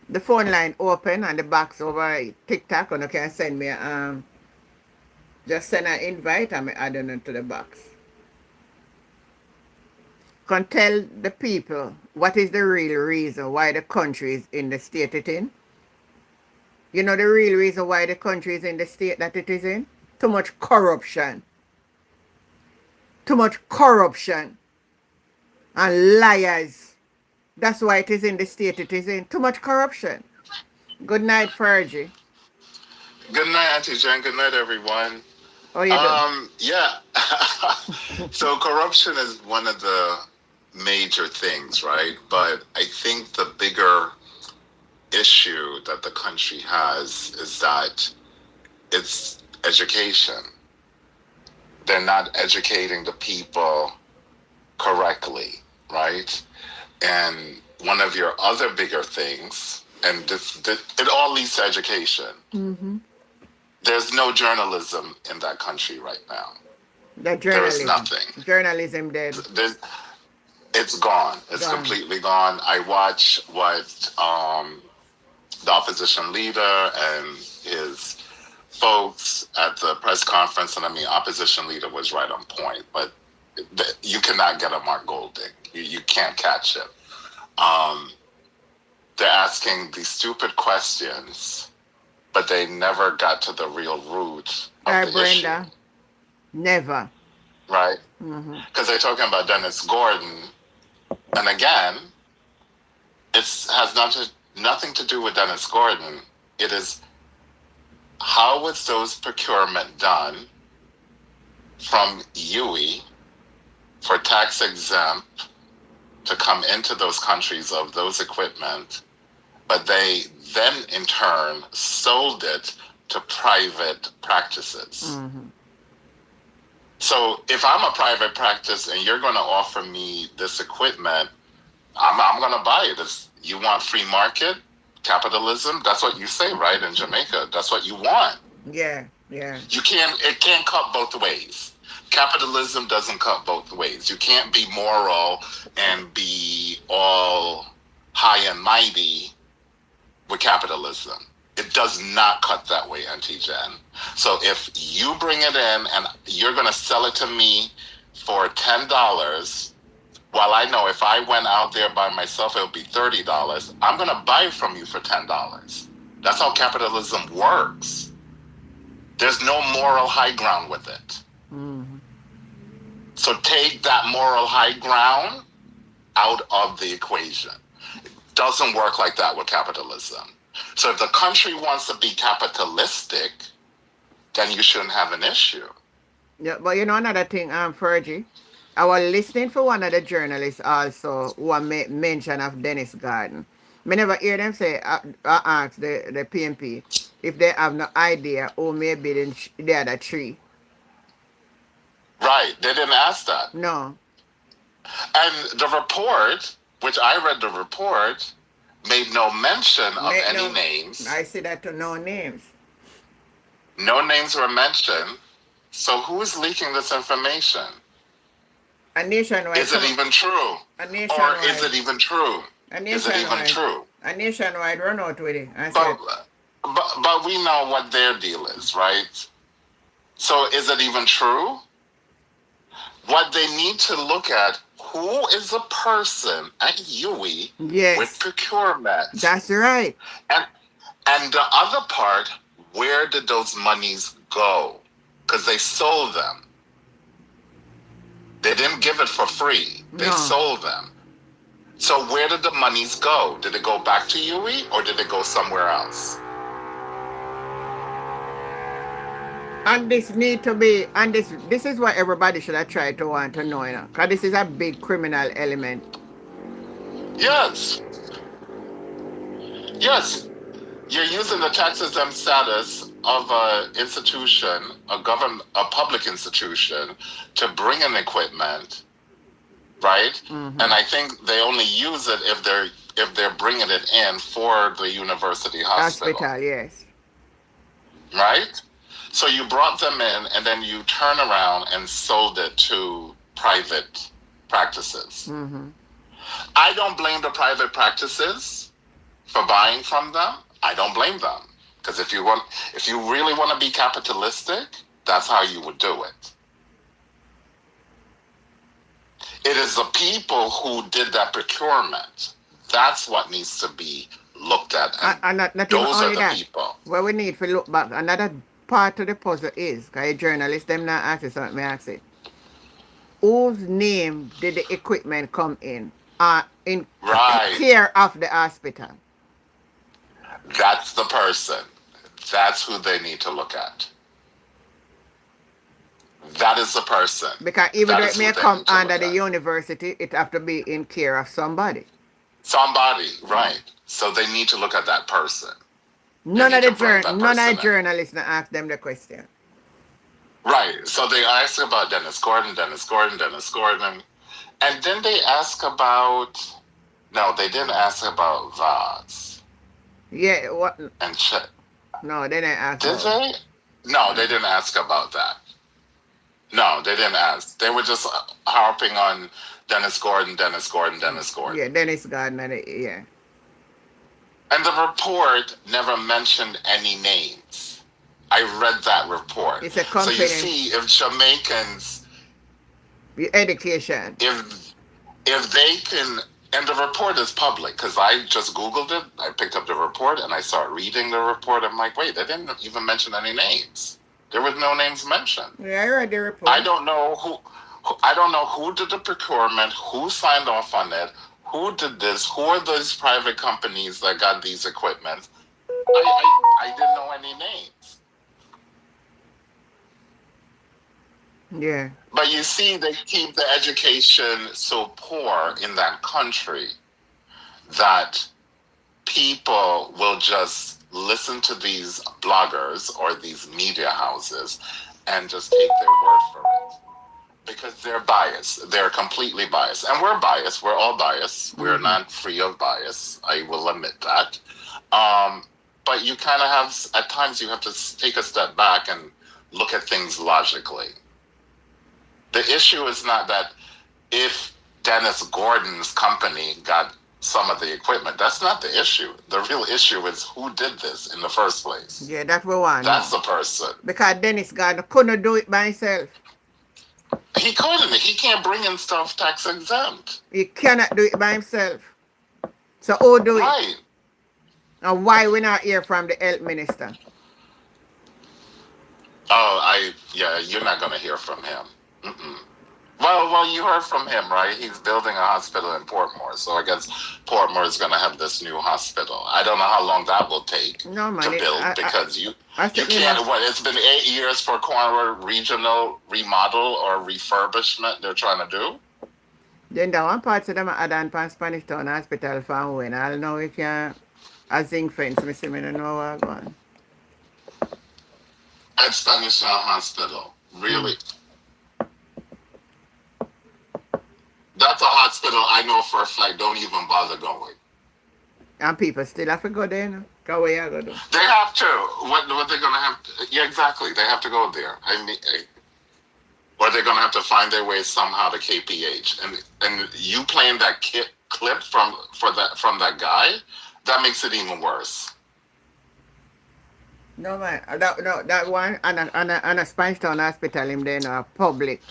The phone line open and the box over TikTok and you can send me just send an invite and I add it to the box. Can tell the people what is the real reason why the country is in the state it's in. You know the real reason why the country is in the state that it is in? Too much corruption. Too much corruption. And liars. That's why it is in the state it is in. Too much corruption. Good night, Fergie. Good night, Auntie Jen. Good night, everyone. How you doing? Yeah. So corruption is one of the major things, right? But I think the bigger issue that the country has is that it's education. They're not educating the people correctly, right? And one of your other bigger things, and it all leads to education. Mm-hmm. There's no journalism in that country right now. There is nothing. Journalism dead. It's gone. It's completely gone. I watch what the opposition leader and his folks at the press conference, and I mean, opposition leader was right on point, but you cannot get a Mark Golding. You can't catch him. They're asking these stupid questions, but they never got to the real root of the Brenda, issue, never. right? Mm-hmm. Because they're talking about Dennis Gordon, and again, it has nothing to do with Dennis Gordon. It is how was those procurement done from UE for tax exempt to come into those countries of those equipment, but they then in turn sold it to private practices. Mm-hmm. So if I'm a private practice and you're going to offer me this equipment, I'm going to buy it. You want free market capitalism? That's what you say, right? In Jamaica, that's what you want. Yeah. It can't cut both ways. Capitalism doesn't cut both ways. You can't be moral and be all high and mighty with capitalism. It does not cut that way, Auntie Jen. So if you bring it in and you're going to sell it to me for $10, while I know if I went out there by myself, it would be $30, I'm going to buy it from you for $10. That's how capitalism works. There's no moral high ground with it. Mm-hmm. So take that moral high ground out of the equation. It doesn't work like that with capitalism. So if the country wants to be capitalistic, then you shouldn't have an issue. Yeah, but you know another thing, Fergie, I was listening for one of the journalists also who made mention of Dennis Gordon. Me never hear them say, ask the PMP if they have no idea who may be the other three. Right, they didn't ask that. No. And the report, which I read the report, made no mention of any names. I see that to no names. No names were mentioned. So who is leaking this information? A nationwide. Is it even true? A nationwide. Or is it even true? Is it even true? A nationwide run out with it. But we know what their deal is, right? So is it even true? What they need to look at, who is the person at UE with procurement? That's right. And the other part, where did those monies go? Because they sold them. They didn't give it for free. They sold them. So where did the monies go? Did it go back to UE or did it go somewhere else? And this need to be, and this is what everybody should have tried to want to know, because this is a big criminal element. Yes. Yes. You're using the tax exempt status of an institution, a public institution, to bring in equipment, right? Mm-hmm. And I think they only use it if they're bringing it in for the university hospital. Hospital, yes. Right? So you brought them in and then you turn around and sold it to private practices. Mm-hmm. I don't blame the private practices for buying from them. I don't blame them. Because if you really want to be capitalistic, that's how you would do it. It is the people who did that procurement. That's what needs to be looked at. And not those are the people. Well, we need to look back. Another part of the puzzle is, because journalists, them not ask you something, I ask it. Whose name did the equipment come in care of the hospital? That's the person. That's who they need to look at. That is the person. Because even though it may come under the university, it have to be in care of somebody. Somebody, right. So they need to look at that person. None of the journalists ask them the question. Right. So they ask about Dennis Gordon. And then they ask about... No, they didn't ask about Vaz. Yeah, what? And Chet. No, they didn't ask. Did they? No, they didn't ask about that. No, they didn't ask. They were just harping on Dennis Gordon. Yeah, Dennis Gordon, yeah. And the report never mentioned any names. I read that report. It's a So you company, see, if Jamaicans, education. if they can, and the report is public because I just Googled it. I picked up the report and I started reading the report. I'm like, wait, they didn't even mention any names. There was no names mentioned. Yeah, I read the report. I don't know who did the procurement, who signed off on it, who did this, who are those private companies that got these equipment. I didn't know any names. Yeah. But you see, they keep the education so poor in that country that people will just listen to these bloggers or these media houses and just take their word for it. Because they're biased. They're completely biased. And we're biased. We're all biased. We're not free of bias. I will admit that. But you kind of have, at times, you have to take a step back and look at things logically. The issue is not that if Dennis Gordon's company got some of the equipment. That's not the issue. The real issue is who did this in the first place. Yeah, that's what one. That's the person. Because Dennis Gordon couldn't do it by himself. He couldn't. He can't bring in stuff tax exempt. He cannot do it by himself. So who do it? Right. And why we not hear from the health minister? Oh, you're not going to hear from him. Mm-mm. Well, you heard from him, right? He's building a hospital in Portmore. So I guess Portmore is going to have this new hospital. I don't know how long that will take to build because you can't. It's been 8 years for Cornwall Regional remodel or refurbishment they're trying to do. Then that one part of them add on from Spanish Town Hospital for when I know we can a zinc fence. I don't know what going. At Spanish Town Hospital, really. That's a hospital I know for a fact don't even bother going. And people still have to go there now. Because what you going to do? They have to. What they're going to have to, yeah, exactly. They have to go there. Or they're going to have to find their way somehow to KPH. And you playing that clip from that guy, that makes it even worse. No, man. That one, and a Spanish Town Hospital, him there now, public.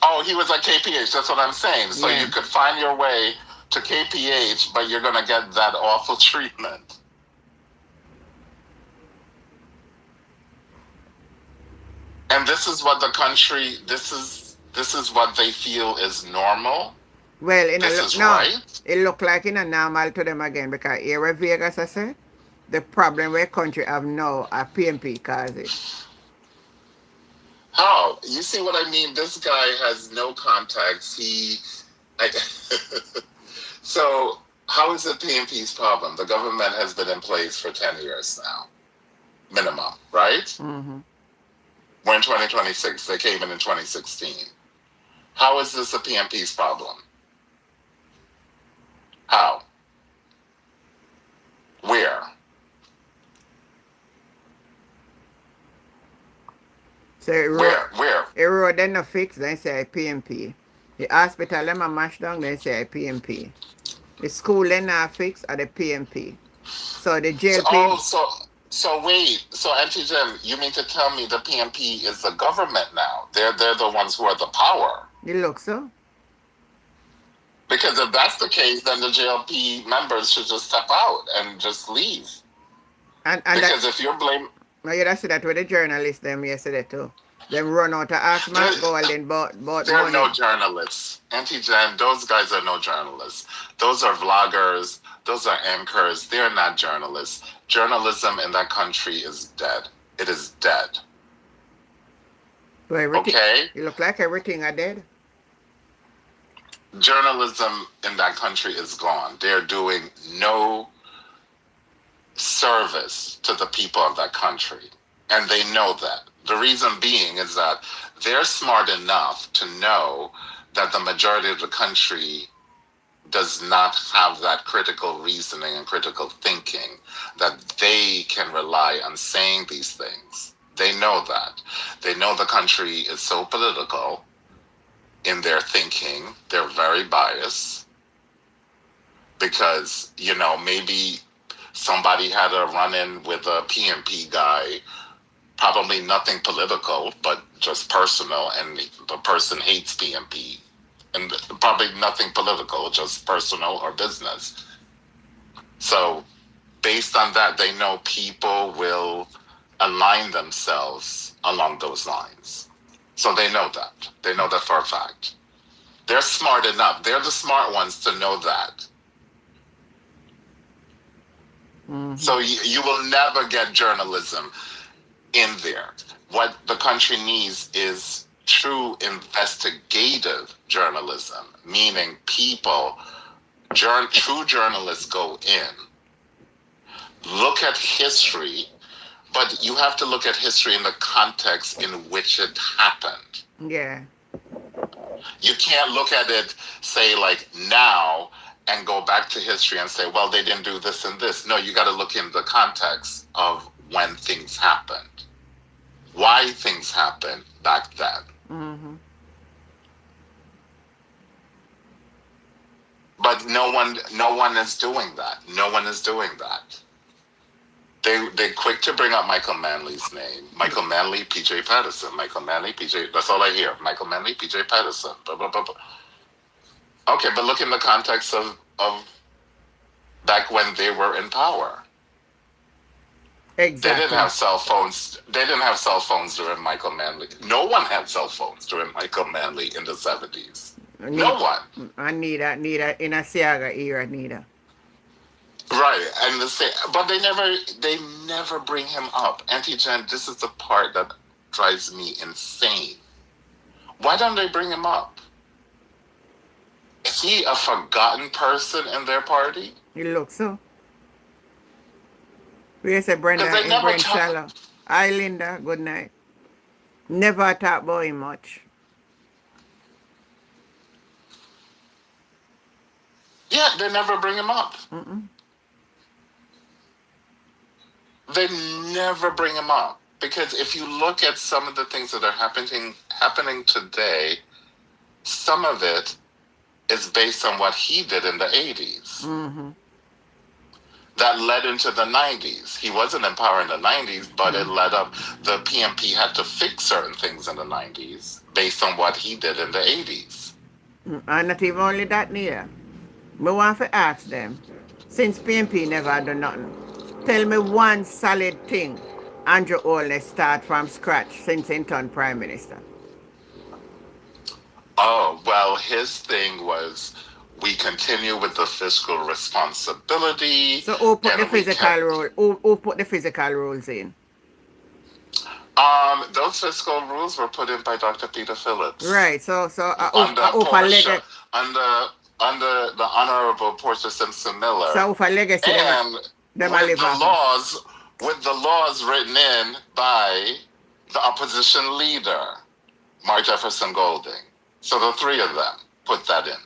Oh, he was at KPH. That's what I'm saying. So you could find your way to KPH, but you're going to get that awful treatment. And this is what the country. This is what they feel is normal. Well, right. It look like it's normal to them again because here where Vegas, I said, the problem where country have now a PMP cause it. Oh, you see what I mean? This guy has no contacts. So how is it PMP's problem? The government has been in place for 10 years now, minimum, right? Mm-hmm. We're in 2026. They came in 2016. How is this a PMP's problem? How? Where? So where? The road then not fixed, then say PMP. The hospital them a mash down, then say PMP. The school then not fixed at the PMP. So the JLP. So wait. So Auntie Jen, you mean to tell me the PMP is the government now? They're the ones who are the power. You look so. Because if that's the case, then the JLP members should just step out and just leave. And because if you're blaming. No, you see that with the journalists them yesterday too. Them run out to ask Mark Gold and bought There are money. no journalists. Auntie Jan, those guys are no journalists. Those are vloggers. Those are anchors. They're not journalists. Journalism in that country is dead. It is dead. So everything, okay? You look like everything are dead. Journalism in that country is gone. They're doing no service to the people of that country. And they know that. The reason being is that they're smart enough to know that the majority of the country does not have that critical reasoning and critical thinking that they can rely on saying these things. They know that. They know the country is so political in their thinking. They're very biased because, maybe somebody had a run-in with a PNP guy, probably nothing political, but just personal, and the person hates PNP. And probably nothing political, just personal or business. So based on that, they know people will align themselves along those lines. So they know that. They know that for a fact. They're smart enough. They're the smart ones to know that. So you will never get journalism in there. What the country needs is true investigative journalism, meaning people, true journalists go in, look at history, but you have to look at history in the context in which it happened. Yeah. You can't look at it, say, like now, and go back to history and say, well, they didn't do this and this. No, you got to look in the context of when things happened, why things happened back then. Mm-hmm. But no one is doing that. No one is doing that. They quick to bring up Michael Manley's name. Michael Manley, PJ Patterson. Michael Manley, PJ. That's all I hear. Michael Manley, PJ Patterson. Blah, blah, blah, blah. Okay, but look in the context of back when they were in power. Exactly. They didn't have cell phones. They didn't have cell phones during Michael Manley. No one had cell phones during Michael Manley in the 70s. No one. And neither in a Siaga era, neither. Right, and but they never bring him up. Auntie Jen, this is the part that drives me insane. Why don't they bring him up? Is he a forgotten person in their party? You look so. We say Brenda Because they in never Brent talk- Shallow. Hi Linda, good night. Never talk about him much. Yeah, they never bring him up. They never bring him up. Because if you look at some of the things that are happening today, some of it is based on what he did in the 80s. That led into the 90s. He wasn't in power in the 90s, but it led up. The PNP had to fix certain things in the 90s based on what he did in the 80s. And not even only that neither. Me want to ask them, since PNP never done nothing, tell me one solid thing Andrew Holness start from scratch since he turned Prime Minister. Oh, well, his thing was we continue with the fiscal responsibility. So who put and the we physical kept- rule? Who put the physical rules in? Those fiscal rules were put in by Dr. Peter Phillips. Right. So Under the Honorable Portia Simpson Miller. So for legacy, And them a live off. with the laws written in by the opposition leader, Mark Jefferson Golding. So the three of them put that in.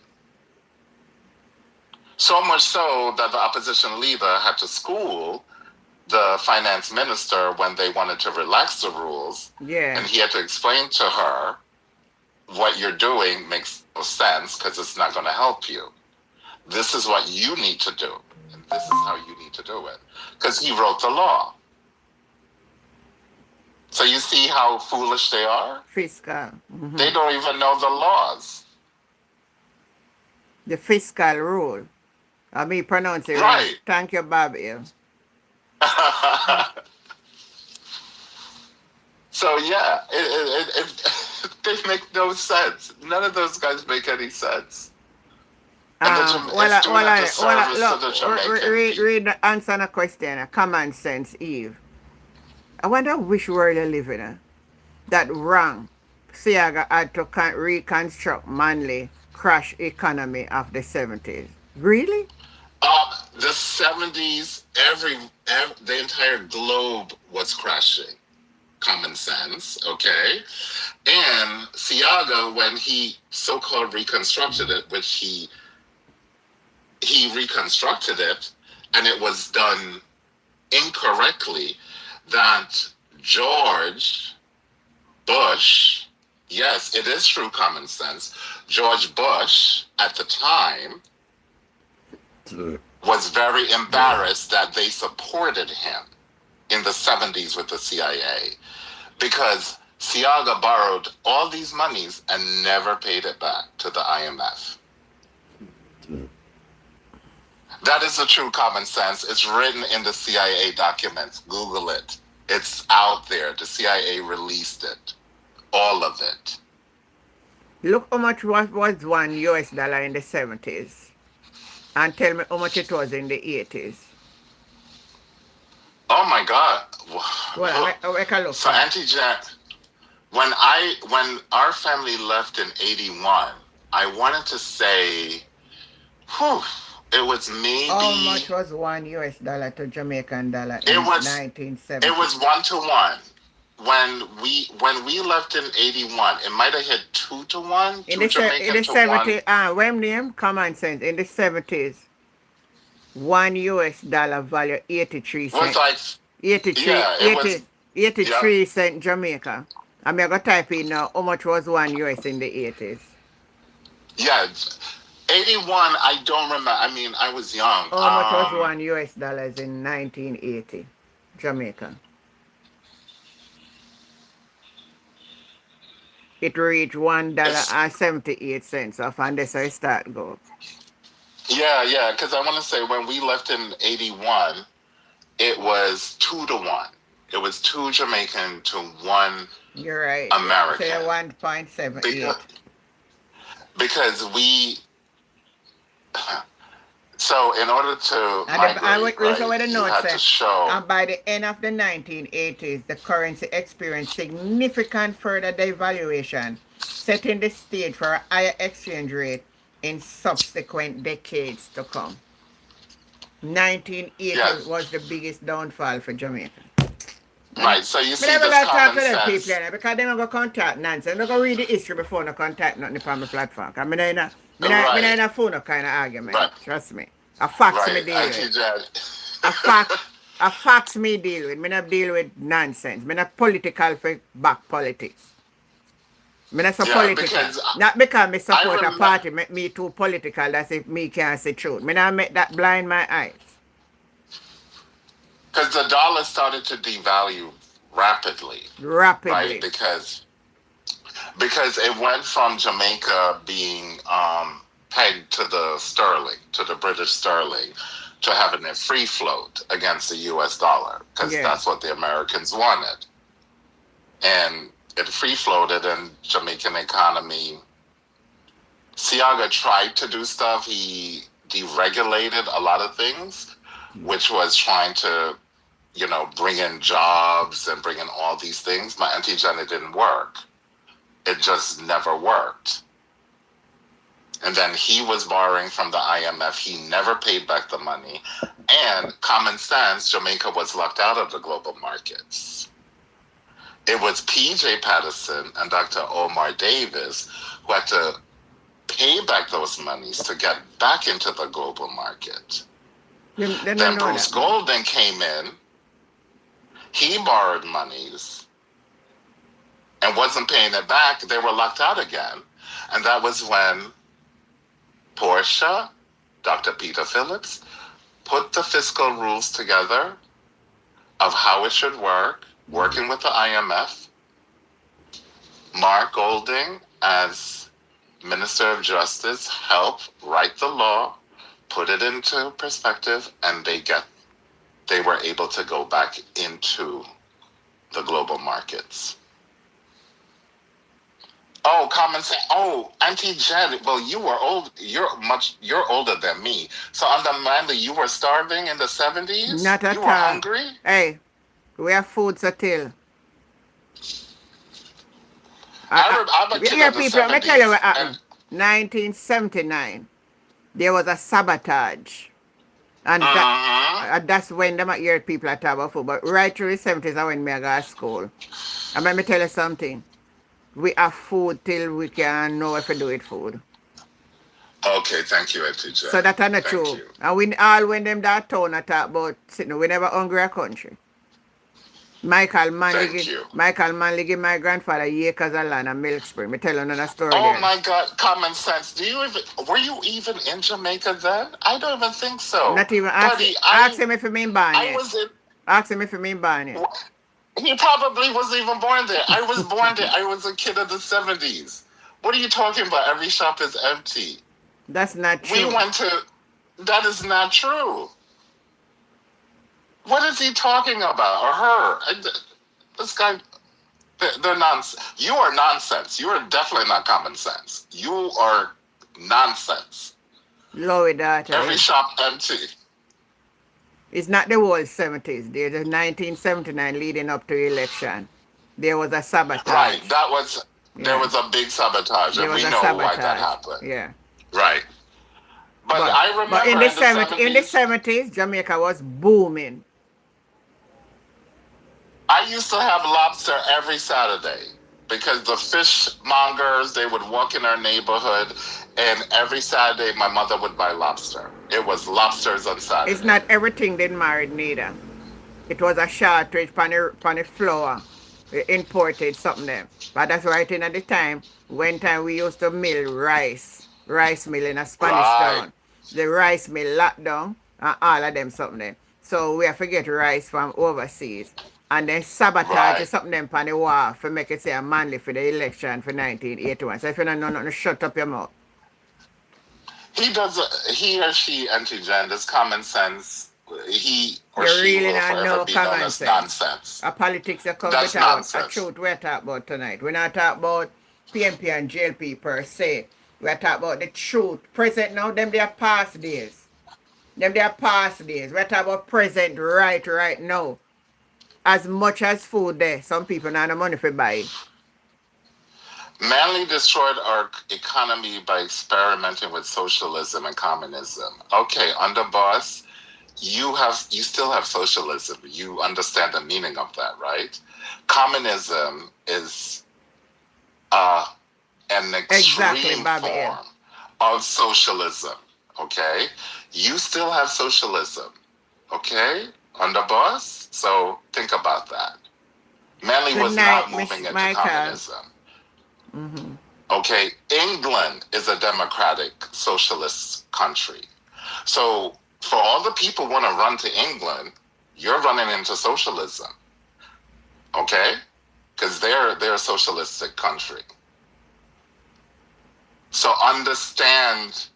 So much so that the opposition leader had to school the finance minister when they wanted to relax the rules. Yeah. And he had to explain to her what you're doing makes no sense because it's not going to help you. This is what you need to do. And this is how you need to do it. Because he wrote the law. So you see how foolish they are? Fiscal. They don't even know the laws. The fiscal rule. I mean, pronounce it right. Right. Thank you, Bobby. So yeah, they make no sense. None of those guys make any sense. Read the answer on a question. Common sense, Eve. I wonder which world you live in. That wrong. Siaga had to reconstruct Manley crash economy of the 70s. Really? The 70s, the entire globe was crashing. Common sense, okay? And Siaga, when he so-called reconstructed it, which he reconstructed it, and it was done incorrectly, that George Bush, yes, it is true common sense, George Bush, at the time, was very embarrassed that they supported him in the 70s with the CIA, because Siaga borrowed all these monies and never paid it back to the IMF. That is the true common sense. It's written in the CIA documents. Google it. It's out there. The CIA released it. All of it. Look how much was $1 in the 70s. And tell me how much it was in the 80s. Oh my God. Well, I can look. So Auntie Jan, when our family left in 81, I wanted to say, it was maybe. How much was $1 to Jamaican dollar in 1970? It was 1-to-1. When we left in 81, it might have hit 2-to-1. In the 70s, when name common sense. In the 70s, $1 value 83 cents. Was like 83 cents Jamaica. I'm gonna type in now how much was $1 in the 80s. Yeah. 81, I don't remember. I mean, I was young. How much was $1 in 1980, Jamaica? It reached $1.78 off, and that's how it start go. Yeah, because I want to say when we left in 81, it was 2-to-1. It was 2 Jamaican to 1 You're right. American. Say 1.78. Because we. So in order to migrate, you had to show. And by the end of the 1980s, the currency experienced significant further devaluation, setting the stage for a higher exchange rate in subsequent decades to come. 1980 was the biggest downfall for Jamaica. Right, so you see this common talk to them sense. people because they're not going to contact nonsense. They're going to read the history before they contact nothing from the platform. I mean, I'm not in a phone kind of argument. Right. Trust me. A facts me deal Auntie with. Jan. A facts me deal with. Me not deal with nonsense. Me not political for back politics. Me not so political. Not because me support a party make me too political. That's if me can't say truth. Me not make that blind my eyes. Because the dollar started to devalue rapidly. Right? Because it went from Jamaica being pegged to the sterling, to the British sterling, to having a free float against the US dollar. Because that's what the Americans wanted. And it free floated, and Jamaican economy. Siaga tried to do stuff. He deregulated a lot of things, which was trying to, bring in jobs and bring in all these things. My Auntie Jenna didn't work. It just never worked. And then he was borrowing from the IMF. He never paid back the money. And common sense, Jamaica was left out of the global markets. It was P.J. Patterson and Dr. Omar Davis who had to pay back those monies to get back into the global market. Then Bruce Golden came in. He borrowed monies and wasn't paying it back. They were locked out again. And that was when Portia, Dr. Peter Phillips, put the fiscal rules together of how it should work, working with the IMF. Mark Golding, as Minister of Justice, helped write the law, put it into perspective, and they were able to go back into the global markets. Oh, common sense. Oh, Auntie Jen. Well, you were old. You're older tn me. So under Amanda, you were starving in the 70s? Not at all. You were hungry? Hey, we have food to till. I bet you people, let me tell you what happened. 1979, there was a sabotage. And that's when them hear people are talking about food. But right through the 70s, I went to go to school. And let me tell you something. We have food till we can know if we do with food. Okay, thank you, Auntie Jen. So that's not true. And when them that town I talk about, we never hungry a country. Michael Manley, Thank you. Michael Manley give my grandfather acres of land and Milk Spring. Me tell you another story Oh there. my God, common sense. Were you even in Jamaica then? I don't even think so. Not even ask, Buddy, ask him if he mean born I yet. was in, Ask him if he mean born yet. he probably wasn't even born there. I was born there. I was a kid of the 70s. What are you talking about? Every shop is empty. That's not true. That is not true. What is he talking about? Or her? This guy, they're nonsense. You are nonsense. You are definitely not common sense. You are nonsense. Lower daughter. Every shop empty. It's not the whole 70s. There's the 1979 leading up to election. There was a sabotage. Right. There was a big sabotage, and we know why that happened. Yeah. Right. But I remember but in the 70s, Jamaica was booming. I used to have lobster every Saturday because the fishmongers, they would walk in our neighborhood, and every Saturday my mother would buy lobster. It was lobsters on Saturday. It's not everything they married neither. It was a shortage on the flour. We imported something there. But that's right in at the time, time we used to mill rice mill in a Spanish town. The rice mill locked down and all of them something there. So we have to get rice from overseas. And then sabotage something them on the wall for make it say a Manley for the election for 1981. So if you don't know nothing, shut up your mouth. He or she, Auntie Jen, this common sense. He or you she really will not forever know be known common as sense. nonsense. A politics that comes That's without nonsense. a truth we're talking about tonight. We're not talking about PNP and JLP per se. We're talking about the truth. Present now, them they are past days. We're talking about present right now. As much as food there, some people not have money for buy it. Manley destroyed our economy by experimenting with socialism and communism. Okay, underboss, you still have socialism. You understand the meaning of that, right? Communism is an extreme form of socialism. Okay, you still have socialism. Okay, underboss. So think about that. Manley was not moving into communism. Mm-hmm. Okay, England is a democratic socialist country. So for all the people want to run to England, you're running into socialism. Okay? Because they're a socialistic country. So understand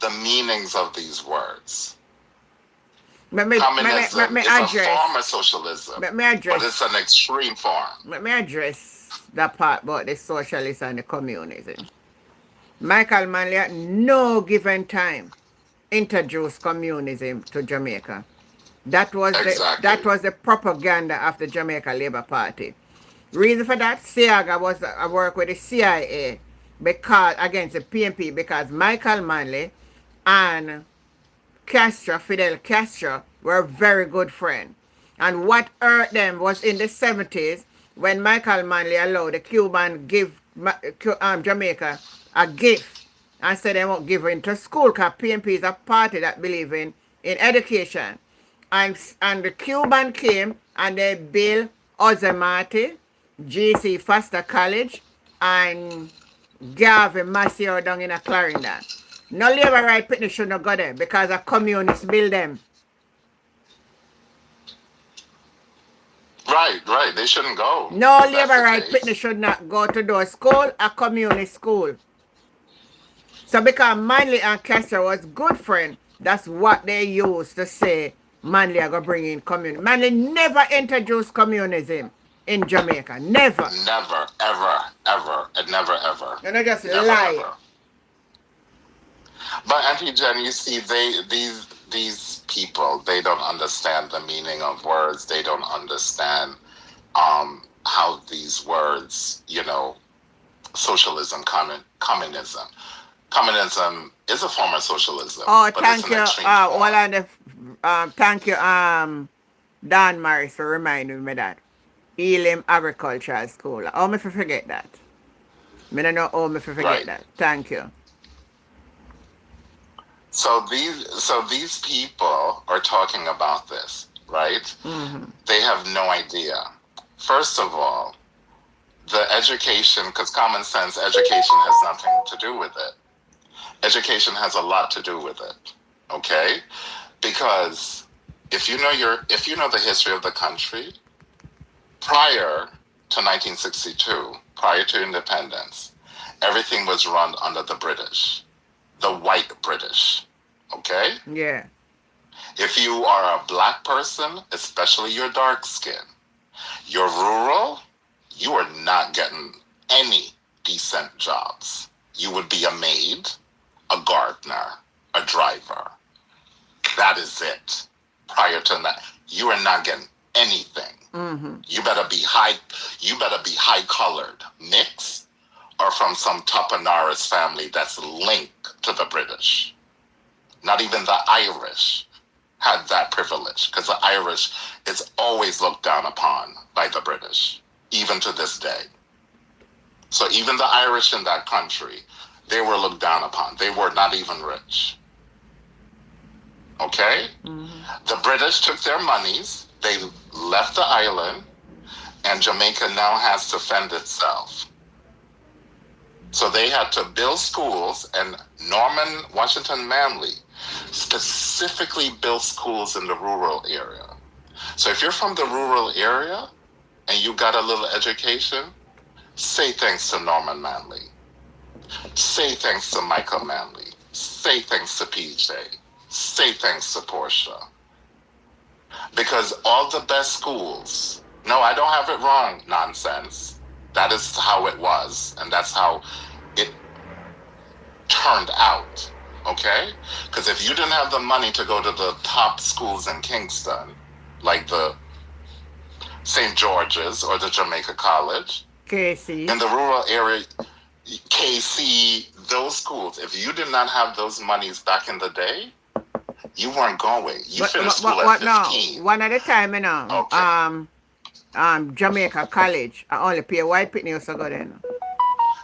the meanings of these words. Communism is a form of socialism, but it's an extreme form. Let me address that part about the socialists and the communism. Michael Manley at no given time introduced communism to Jamaica. That was the propaganda of the Jamaica Labour Party. Reason for that, Seaga was a work with the CIA against the PNP because Michael Manley and Fidel Castro were very good friends. And what hurt them was in the 70s when Michael Manley allowed the Cuban give Jamaica a gift and said they won't give it to school because PNP is a party that believes in education. And the Cuban came and they built Ozamati, G.C. Foster College, and Garvey Maceo down in a Clarendon. No labor right picnic should not go there because a communist build them. Right. They shouldn't go. No labor right picnic should not go to those school, a communist school. So because Manley and Castro was good friends, that's what they used to say Manley are going to bring in communism. Manley never introduced communism in Jamaica. Never. Never, ever. And never, ever. You're not just lie. Ever. But Auntie Jen, you see, these people, they don't understand the meaning of words. They don't understand how these words, socialism, communism. Communism is a form of socialism. Oh, thank you. Thank you, Dan Morris, for reminding me that. Elim Agricultural School. How me forget that? I don't know how me forget that. Thank you. So these people are talking about this, right? Mm-hmm. They have no idea First of all, the education, because common sense, education has nothing to do with it. Education has a lot to do with it. Okay? Because if you know the history of the country, prior to 1962, prior to independence, everything was run under the British, the white British. Okay? Yeah. If you are a black person, especially your dark skin, you're rural, you are not getting any decent jobs. You would be a maid, a gardener, a driver. That is it. Prior to that, you are not getting anything. Mm-hmm. You better be high colored, mixed, or from some Topanaris family that's linked to the British. Not even the Irish had that privilege, because the Irish is always looked down upon by the British, even to this day. So even the Irish in that country, they were looked down upon. They were not even rich. Okay? Mm-hmm. The British took their monies, they left the island, and Jamaica now has to fend itself. So they had to build schools, and Norman Washington Manley specifically built schools in the rural area. So if you're from the rural area and you got a little education, say thanks to Norman Manley. Say thanks to Michael Manley. Say thanks to PJ. Say thanks to Portia. Because all the best schools, no, I don't have it wrong, nonsense. That is how it was, and that's how it turned out, okay? Because if you didn't have the money to go to the top schools in Kingston, like the St. George's or the Jamaica College, KC. in the rural area, KC, those schools, if you did not have those monies back in the day, you weren't going. You finished school at 15. No, one at a time, you know. Okay. Jamaica College, I only pay white people used to go there. No?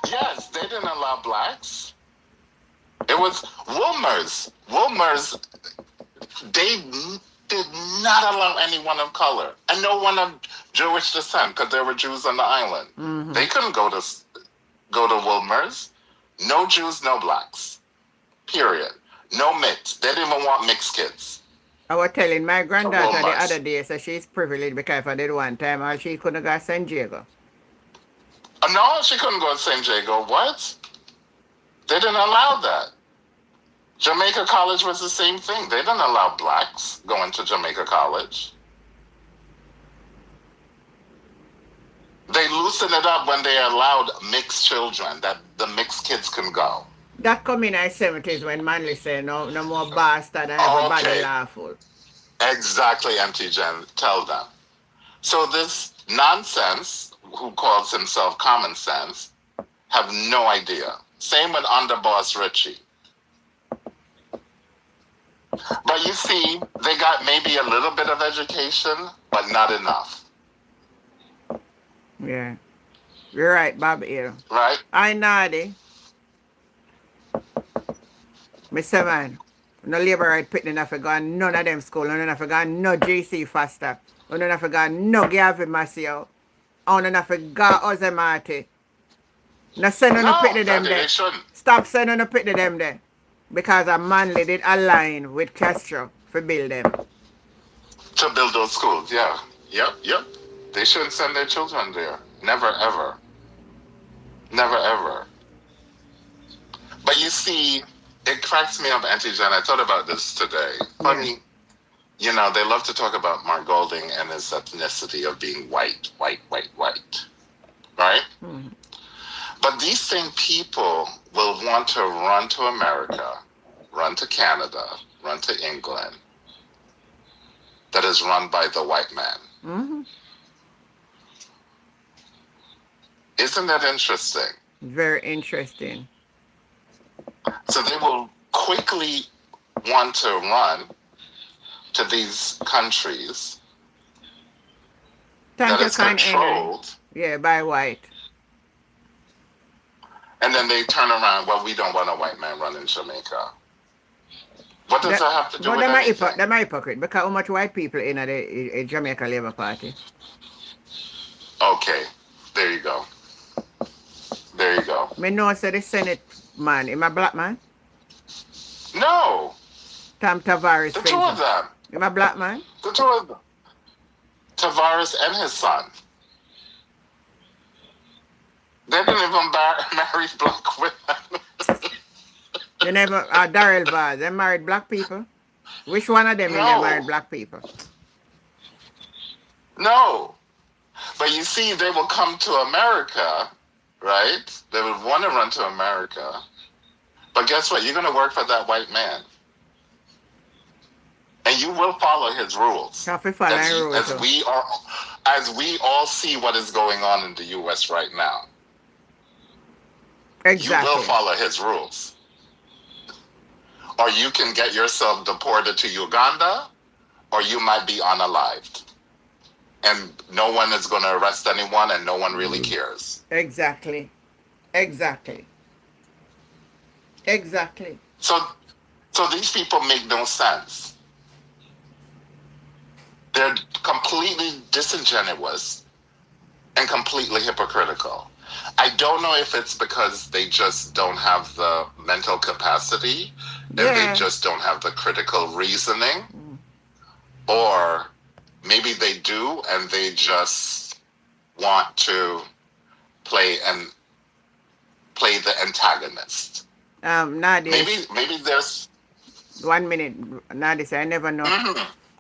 Yes, they didn't allow blacks. It was Wilmers. Wilmers, they did not allow anyone of color. And no one of Jewish descent, because there were Jews on the island. Mm-hmm. They couldn't go to Wilmers. No Jews, no blacks. Period. No mixed. They didn't even want mixed kids. I was telling my granddaughter the other day, so she's privileged because I did one time, all she couldn't go to San Diego. No, she couldn't go to San Diego. What? They didn't allow that. Jamaica College was the same thing. They didn't allow blacks going to Jamaica College. They loosened it up when they allowed mixed children, that the mixed kids can go. That come in the 70s when Manley said no more bastard and everybody laughful. Exactly, Auntie Jen. Tell them. So this nonsense, who calls himself common sense, have no idea. Same with underboss Richie. But you see, they got maybe a little bit of education, but not enough. Yeah. You're right, Bob here. Right? I naughty. Mr. Man, no labor right pitting enough for gone none of them school, none enough for gone no JC faster, none enough for gone no Gavin Massio, none enough for gone Ozzy Marty. No send no pit to them there. Stop sending no pit to them there. Because a Manley did align with Castro for build them. To build those schools, yeah. Yep. They shouldn't send their children there. Never, ever. Never, ever. But you see, it cracks me up, Auntie Jen. I thought about this today. Funny, you know, they love to talk about Mark Golding and his ethnicity of being white. Right? Mm-hmm. But these same people will want to run to America, run to Canada, run to England, that is run by the white man. Mm-hmm. Isn't that interesting? Very interesting. So they will quickly want to run to these countries that is controlled. Yeah, by white. And then they turn around, well, we don't want a white man running Jamaica. What does that have to do with anything? They're hypocrite, because how much white people in the Jamaica Labour Party? Okay, there you go. There you go. Me know say the Senate man, him a black man? No, Tom Tavares the two of face. them. Him a black man? The two of them. Tavares and his son. They didn't even marry black women. They never, Daryl Vaz, they married black people? Which one of them in there No. married black people? No. But you see, they will come to America, right? They would want to run to America. But guess what? You're going to work for that white man. And you will follow his rules. Have to follow his rules, so. As we all see what is going on in the U.S. right now. Exactly. You will follow his rules. Or you can get yourself deported to Uganda, or you might be unalived. And no one is going to arrest anyone, and no one really cares. Exactly. Exactly. Exactly. So these people make no sense. They're completely disingenuous and completely hypocritical. I don't know if it's because they just don't have the mental capacity and they just don't have the critical reasoning, or maybe they do and they just want to play the antagonist. Nadia. Maybe there's 1 minute. Nadia, I never know.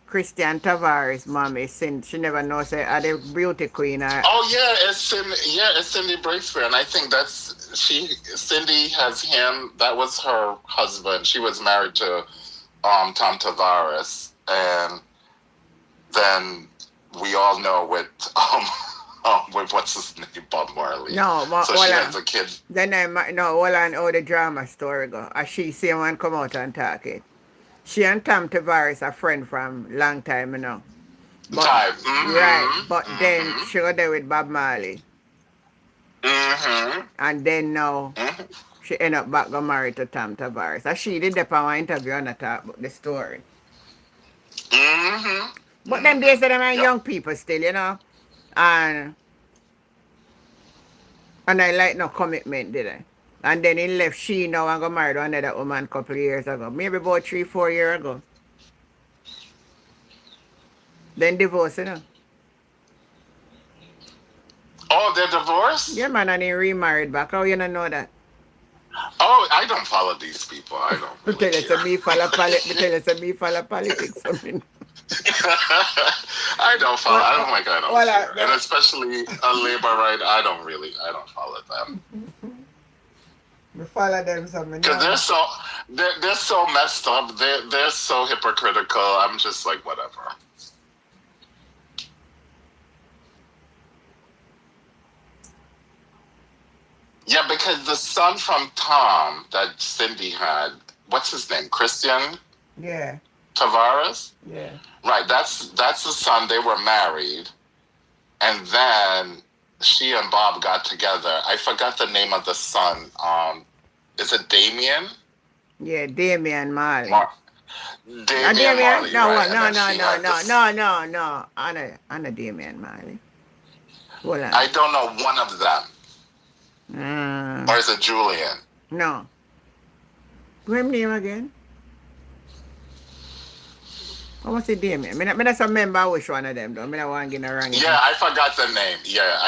Christian Tavares' mom is Cindy. She never knows say are the beauty queen. Oh yeah, it's Cindy Breakspear, and I think Cindy has him. That was her husband. She was married to Tom Tavares, and then we all know with what's his name, Bob Marley. No, but so she has a kid. Then hold on, how the drama story go. As she see one come out and talk it. She and Tom Tavares are friend from long time, you know. But, right, but then she got there with Bob Marley. And then now, she end up back got married to Tom Tavares. And she did the power interview and talk about the story. But them days them are young people still, you know. And I like no commitment, did I? And then he left she now and got married to another woman a couple of years ago. Maybe about 3-4 years ago. Then divorced, you know. Oh, they're divorced? Yeah, man, and he remarried back. How you don't know that? Oh, I don't follow these people. I don't really Tell us me follow politics. I mean. I don't follow. I don't care. And especially a labor right, I don't follow them. We follow them something. Because they're so messed up. They're so hypocritical. I'm just like, whatever. Yeah, because the son from Tom that Cindy had, what's his name? Christian? Yeah. Tavares? Yeah. Right, that's the son. They were married. And then she and Bob got together. I forgot the name of the son. Is it Damien? Yeah, Damian Marley. Damian Marley. No, right? no. Anna Damian Marley. Hold on. I don't know one of them. Or is it Julian? No. What's his name again? I want to say Damien. I just remember which one of them though. I don't want to get it wrong. Yeah, I forgot the name. Yeah,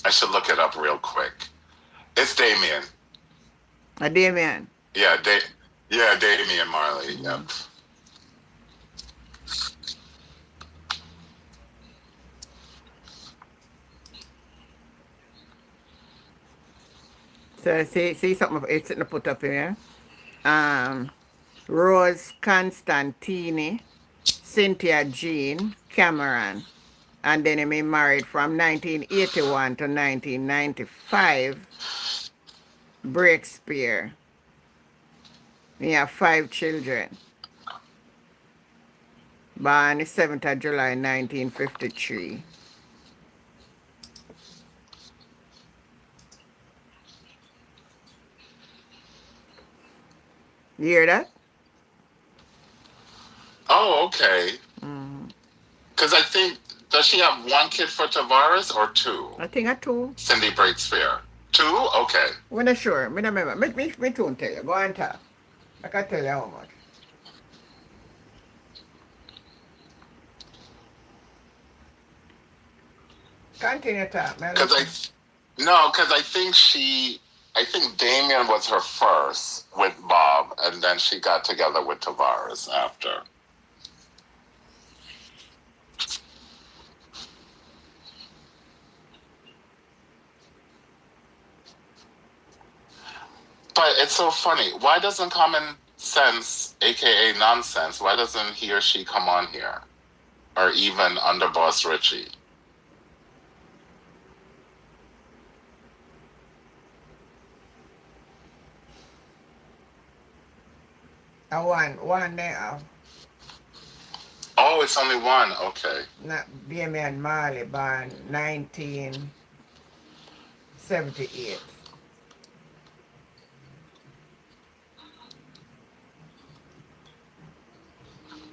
I should look it up real quick. It's Damien. Damien. Yeah, Damian Marley. Yep. So see something it's to put up here. Rose Constantini, Cynthia Jean Cameron, and then he been married from 1981 to 1995. Breakspear. He have 5 children. Born the 7th of July 1953. You hear that? Oh, okay. Because I think Does she have one kid for Tavares or two? I think I two. Cindy Breakspear. Two? Okay. We're not sure. Me not remember. Me don't tell you. Go and talk. I can tell you how much. Continue talk, man. Because I think Damien was her first with Bob, and then she got together with Tavares after. But it's so funny. Why doesn't Common Sense, aka Nonsense, why doesn't he or she come on here? Or even Underboss Richie? One there. Oh, it's only one. Okay. Not Damian Marley born 1978.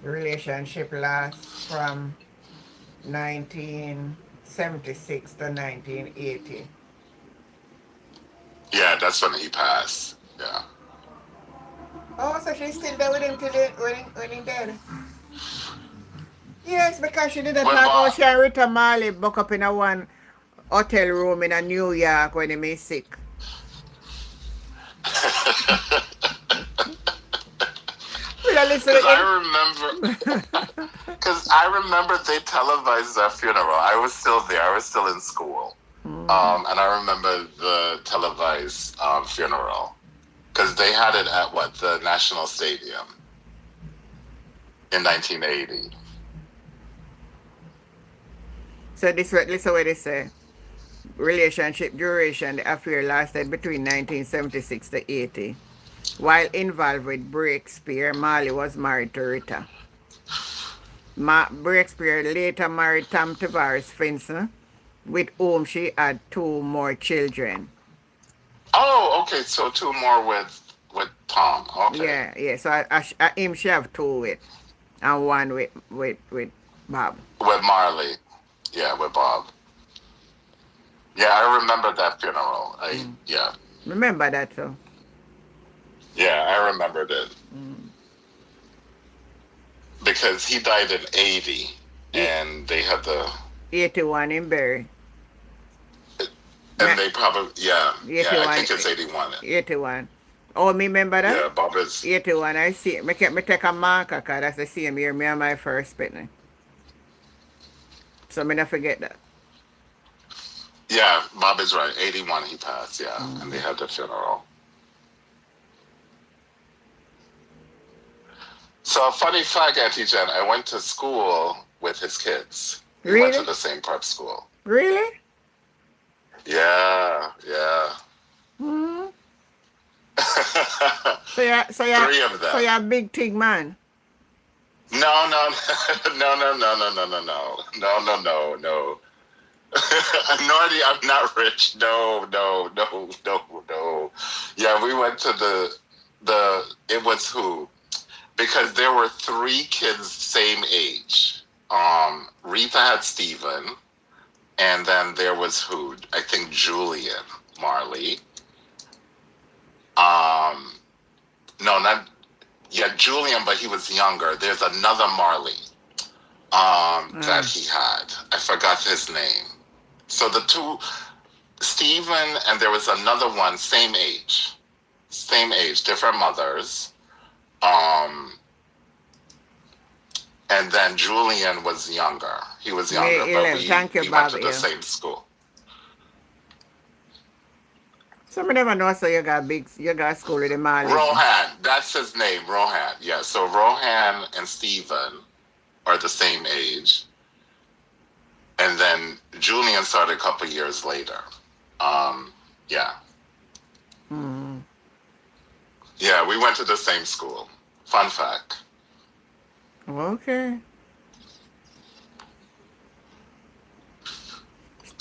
The relationship lasts from 1976 to 1980. Yeah, that's when he passed. Yeah. Oh, so she's still there with him till when he dead? Yes, because she didn't When talk Bob- about she and Rita Marley buck up in a one hotel room in a New York when he made sick. Listen Because I remember they televised their funeral. I was still there. I was still in school. And I remember the televised funeral. Because they had it at the National Stadium in 1980. So listen what they say. Relationship duration, the affair lasted between 1976 to 80. While involved with Breakspear, Marley was married to Rita. Breakspear later married Tom Tavares Finson, with whom she had two more children. Oh, okay. So two more with Tom. Okay. Yeah. So him she have two with, and one with Bob. With Marley. Yeah, with Bob. Yeah, I remember that funeral. Yeah. Remember that too? Yeah, I remembered it. Because he died in 80, and they had 81 in Berry. and they probably, I 81. think it's 81. 81. Oh, me remember that? Yeah, Bob is, 81, I see. Me take a marker because that's the same year me and my first pitney. So me not forget that. yeah, Bob is right. 81 he passed, yeah, and they had the funeral. So, a funny fact, Auntie Jen, I went to school with his kids. We went Really? to the same prep school. Really? Yeah. Hmm. So you're Three of them. So you're a big thing man. No. Nordy, I'm not rich. No. Yeah, we went to it was who? Because there were three kids same age. Rita had Steven, and then there was who? I think Julian Marley. Julian, but he was younger. There's another Marley that he had. I forgot his name. So the two, Steven, and there was another one, same age, different mothers. And then Julian was younger. He was younger, but we Thank you, went to Bobby. the same school. So I never know. So you got school with the Marley. Rohan, that's his name, Rohan. Yeah, so Rohan and Steven are the same age. And then Julian started a couple years later. Yeah. Yeah, we went to the same school. Fun fact. Okay.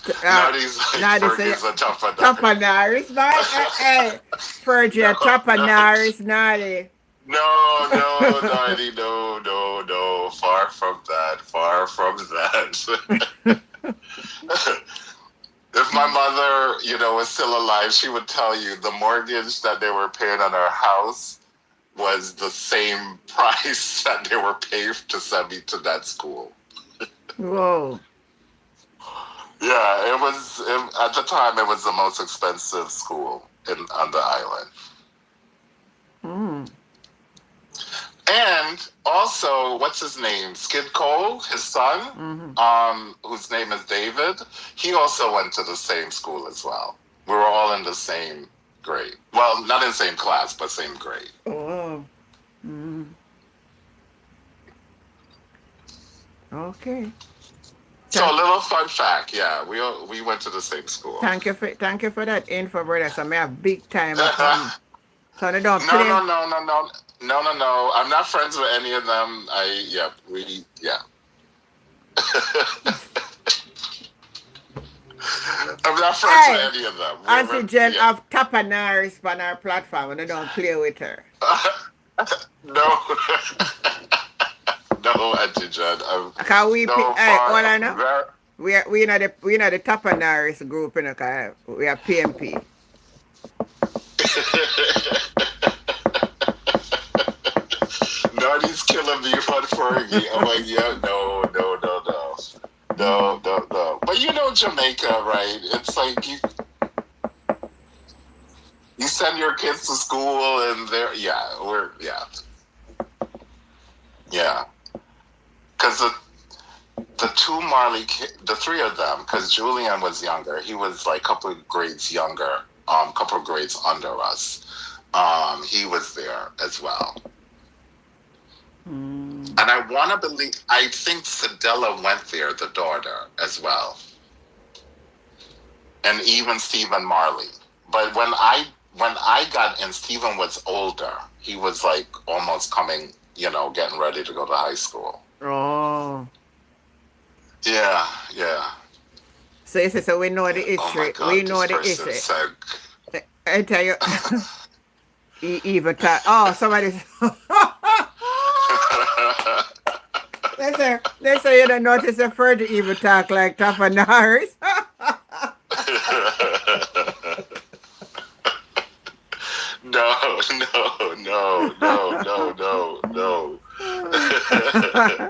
Fergie's a tougher Tapanaris, man. Hey, Fergie, Tapanaris, naughty. No, Nardi, no. Far from that. Far from that. If my mother, was still alive, she would tell you the mortgage that they were paying on our house was the same price that they were paying to send me to that school. Whoa. Yeah, at the time, it was the most expensive school on the island. And also, what's his name? Skid Cole, his son, whose name is David. He also went to the same school as well. We were all in the same grade. Well, not in the same class, but same grade. Oh. Okay. So a little fun fact, yeah, we went to the same school. Thank you for that info, brother. So I have big time. So they don't No, play. no. I'm not friends with any of them. I'm not friends with any of them. Auntie Jen have Tapanaris on our platform and they don't play with her. No. No, Auntie Jen. Can we all I know? Very, We know the Tapanaris group, cause we are PMP. Naughty's killing me for Fergie. I'm like, yeah, no. But Jamaica, right? It's like you send your kids to school and they're, Because the two Marley, the three of them, because Julian was younger. He was like a couple of grades younger, couple of grades under us. He was there as well. And I think Sedella went there, the daughter, as well. And even Stephen Marley. But when I got in, Stephen was older. He was like almost coming, getting ready to go to high school. Oh. Yeah. So we know the history. Oh my God, we know the history. Said... I tell you. Even oh, somebody. They say you don't notice the further even talk like Tapanaris. No.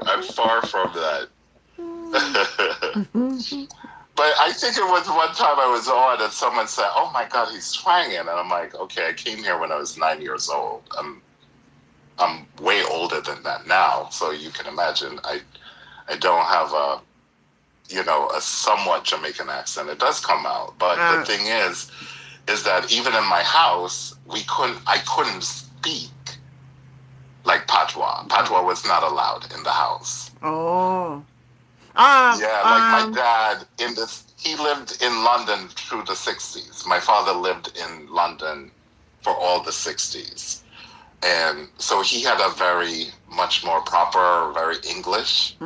I'm far from that. But I think it was one time I was on and someone said, "Oh my God, he's twanging," and I'm like, "Okay, I came here when I was 9 years old. I'm way older than that now, so you can imagine I don't have a somewhat Jamaican accent. It does come out, but the thing is that even in my house, I couldn't speak like Patois. Patois was not allowed in the house. Oh. My dad he lived in London through the 60s. My father lived in London for all the 60s. And so he had a much more proper, very English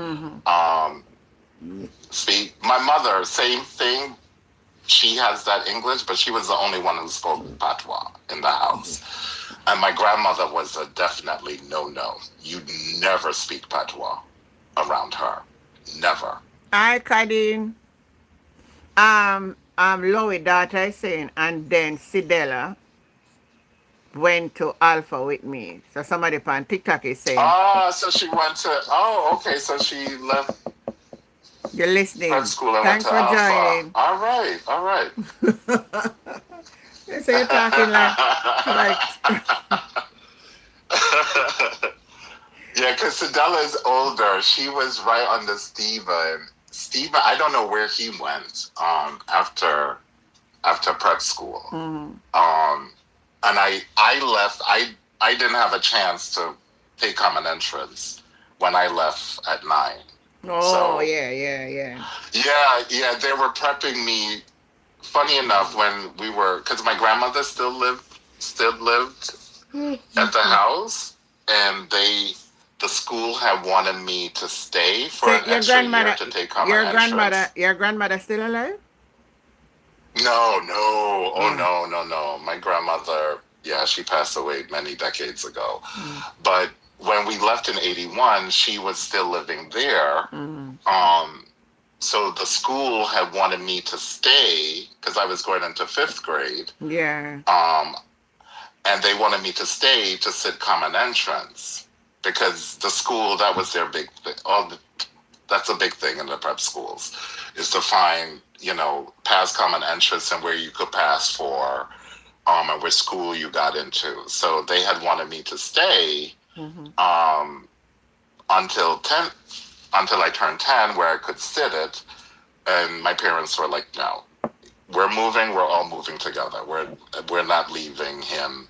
speak. My mother, same thing. She has that English, but she was the only one who spoke Patois in the house. And my grandmother was a definitely no. You never speak Patois around her. Never. Hi, Kadeen. Lowie daughter is saying, and then Sidella went to Alpha with me. So somebody on TikTok is saying. So she went to. Oh, okay. So she left. You're listening. Prep school and Thanks for went to joining. Alpha. All right. So you're talking like. Yeah, because Sedella is older. She was right under Steven. Steven, I don't know where he went after prep school. And I left. I didn't have a chance to take common entrance when I left at 9. Oh, So, yeah. Yeah, they were prepping me. Funny enough, when we were, because my grandmother still lived at the house, and the school had wanted me to stay for an extra year to take common entrance. Your grandmother still alive? No. Oh, no. My grandmother, she passed away many decades ago. But when we left in 81, she was still living there. So the school had wanted me to stay because I was going into 5th grade. Yeah. And they wanted me to stay to sit common entrance because the school, that was their big thing. That's a big thing in the prep schools, is to find, pass common entrance and where you could pass for, and which school you got into. So they had wanted me to stay until I turned 10, where I could sit it. And my parents were like, no, we're moving. We're all moving together. We're not leaving him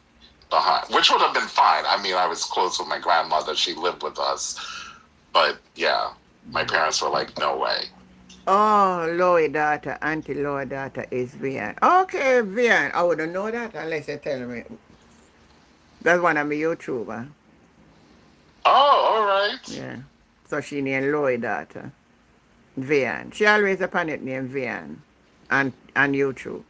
behind, which would have been fine. I mean, I was close with my grandmother. She lived with us. But yeah, my parents were like, no way. Oh, Lower daughter, Auntie Lower daughter is Vian. Okay, Vian. I wouldn't know that unless you tell me. That's one of my YouTuber. Oh, all right. Yeah. So she named Lower daughter. Vian. She always upon it named Vian. On YouTube.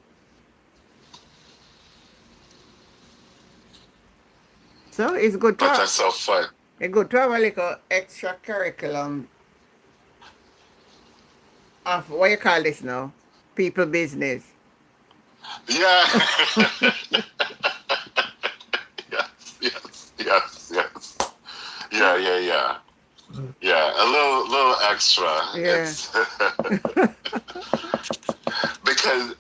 So it's good to But that's so fun. it's good to have a little extra curriculum of what you call this now? People business. Yeah. yes. Yeah. Yeah, a little extra. Yeah. Because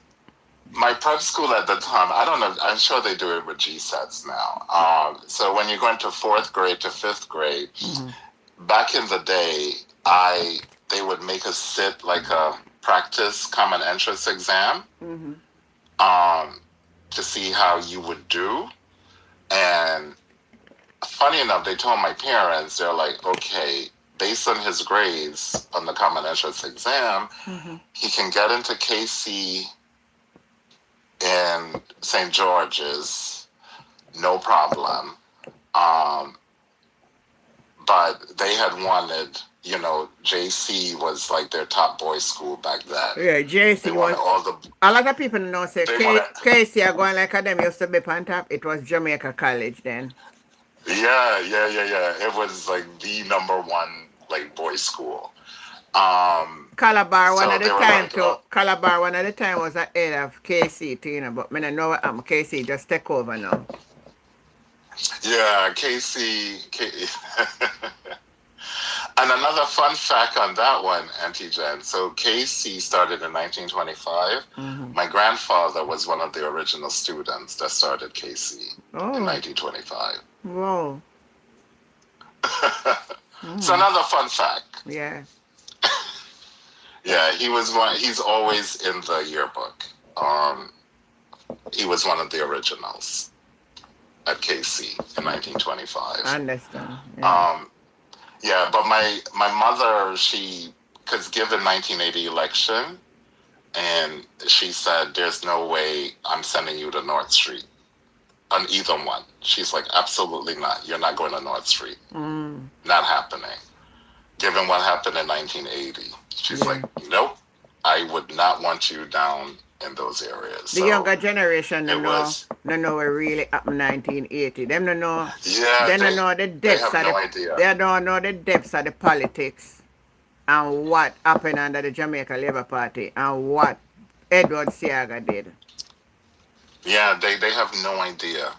my prep school at the time, I don't know, I'm sure they do it with GSETs now. So when you're going to 4th grade to 5th grade, back in the day, they would make us sit like a practice common entrance exam to see how you would do. And funny enough, they told my parents, they're like, okay, based on his grades on the common entrance exam, he can get into KC in St. George's, no problem. But they had wanted, JC was like their top boys school back then. Yeah, JC They was. wanted all the, A lot of people know say They wanna- KC are going like them used to be on top. It was Jamaica College then. yeah. It was like the number one like boys school. Calabar one So of the they were time like, too. oh. Calabar one of the time was the head of KC too, but me don't know what KC just take over now. Yeah, And another fun fact on that one, Auntie Jen. So KC started in 1925. My grandfather was one of the original students that started KC in 1925. Whoa. So another fun fact. Yeah. Yeah, he's always in the yearbook. He was one of the originals at KC in 1925. I understand. Yeah. Yeah, but my mother, because given 1980 election, and she said, there's no way I'm sending you to North Street on either one. She's like, absolutely not. You're not going to North Street. Not happening. Given what happened in 1980. She's like, nope, I would not want you down in those areas. The younger generation don't know what really happened in 1980. Them don't know. Yeah, They don't know the depths have of no the. idea. They don't know the depths of the politics and what happened under the Jamaica Labour Party and what Edward Seaga did. Yeah, they have no idea.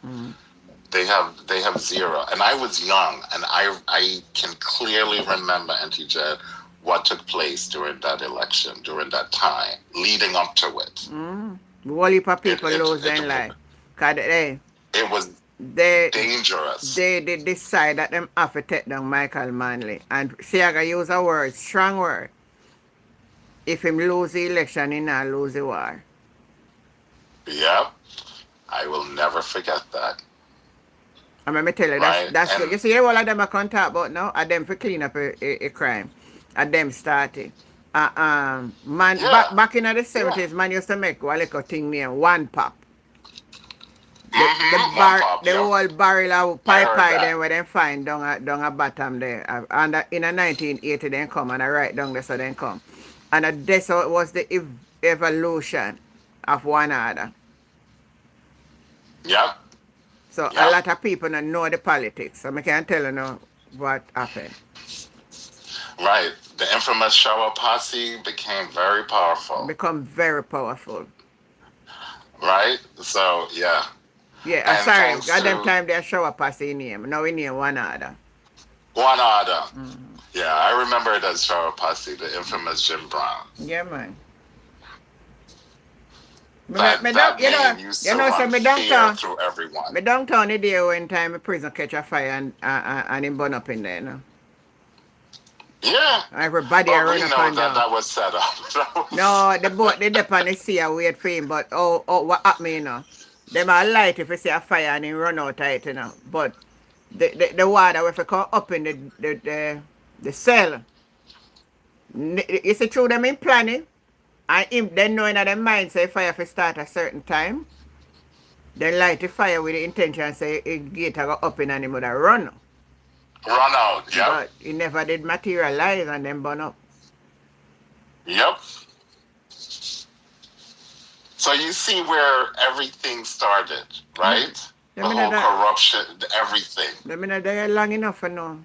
They have zero. And I was young, and I can clearly remember, Auntie Jed, what took place during that election, during that time, leading up to it. The whole heap of people lose their life. Because It was they dangerous. they decide that them have to take down Michael Manley. And Seaga use a word, strong word. If him lose the election, he not lose the war. Yep. I will never forget that. And let me tell you, Right, that's and- you see all of them I can't talk about now, are them for clean up a crime. Are them started. Man, Yeah. back in the 70s, man used to make a little thing named One Pop. The One Pop, the yeah. whole barrel of I heard pie that. then where they find down a bottom there. And in a 1980 then come and I write down there so then come. And this was the evolution of one other. Yep. So Yeah. a lot of people don't know the politics. So I can tell you now, what happened. Right. The infamous shower posse became very powerful. Become very powerful. Right? So, yeah. Yeah, I'm And sorry. thanks At them to time they show up as in name. Now we name one other. one other. Yeah, I remember it as shower posse, the infamous Jim Brown. Yeah, man. That name used to so run me fear downtown, through everyone. me downtown the day when time the prison catch a fire and him burn up in there, you know. Yeah. Everybody But run we up know and that down. that was set up. That was- No, the boat they dip on the sea and wait for him, but what happened, you know? Them are light if you see a fire and he run out of it, you know. But the water if you come up in the cell. You see through them in planning. And him then knowing that their mind say fire if start a certain time. They light the fire with the intention say a gate go up in and him would run. Run out. Yep. But it never did materialize and then burn up. Yep. So you see where everything started, right? The I mean, whole that- corruption, everything. I mean they long enough for now.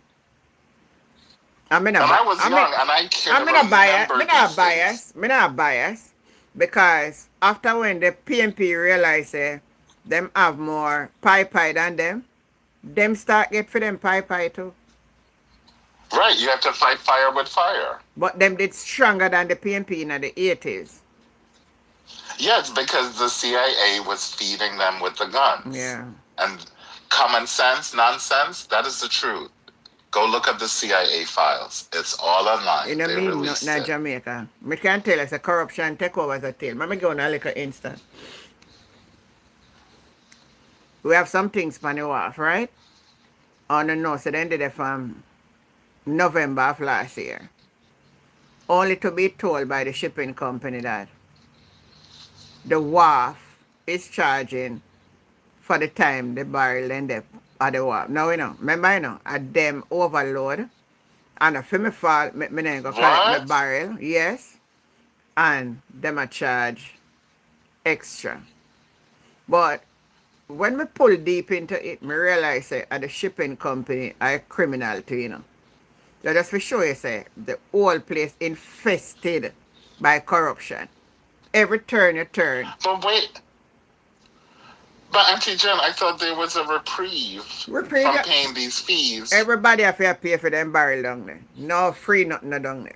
I mean, And I was young, and I can't Me not biased because after when the PNP realize them have more pie than them start get for them pie too. Right, you have to fight fire with fire. But them did stronger than the PNP in the 80s. Yes, because the CIA was feeding them with the guns. Yeah. And common sense, nonsense, that is the truth. Go look up the CIA files. It's all online. You know They me, released not it. Jamaica. Me can tell us a corruption take over the tail. Let me go on a little instant. We have some things on the wharf, right? On the north, so they ended it from November of last year. Only to be told by the shipping company that the wharf is charging for the time the barrel end up at the wharf. Now, remember, at them overload, and if me fall, me then go collect my What? barrel, yes, and them a charge extra. But when me pull deep into it, me realize that the shipping company are a criminal too, So just for show you, say, the whole place infested by corruption. Every turn you turn. But wait. But Auntie Jen, I thought there was a reprieve Reprieve, from yeah. paying these fees. Everybody have to pay for them barrel down there. No free, nothing no down there.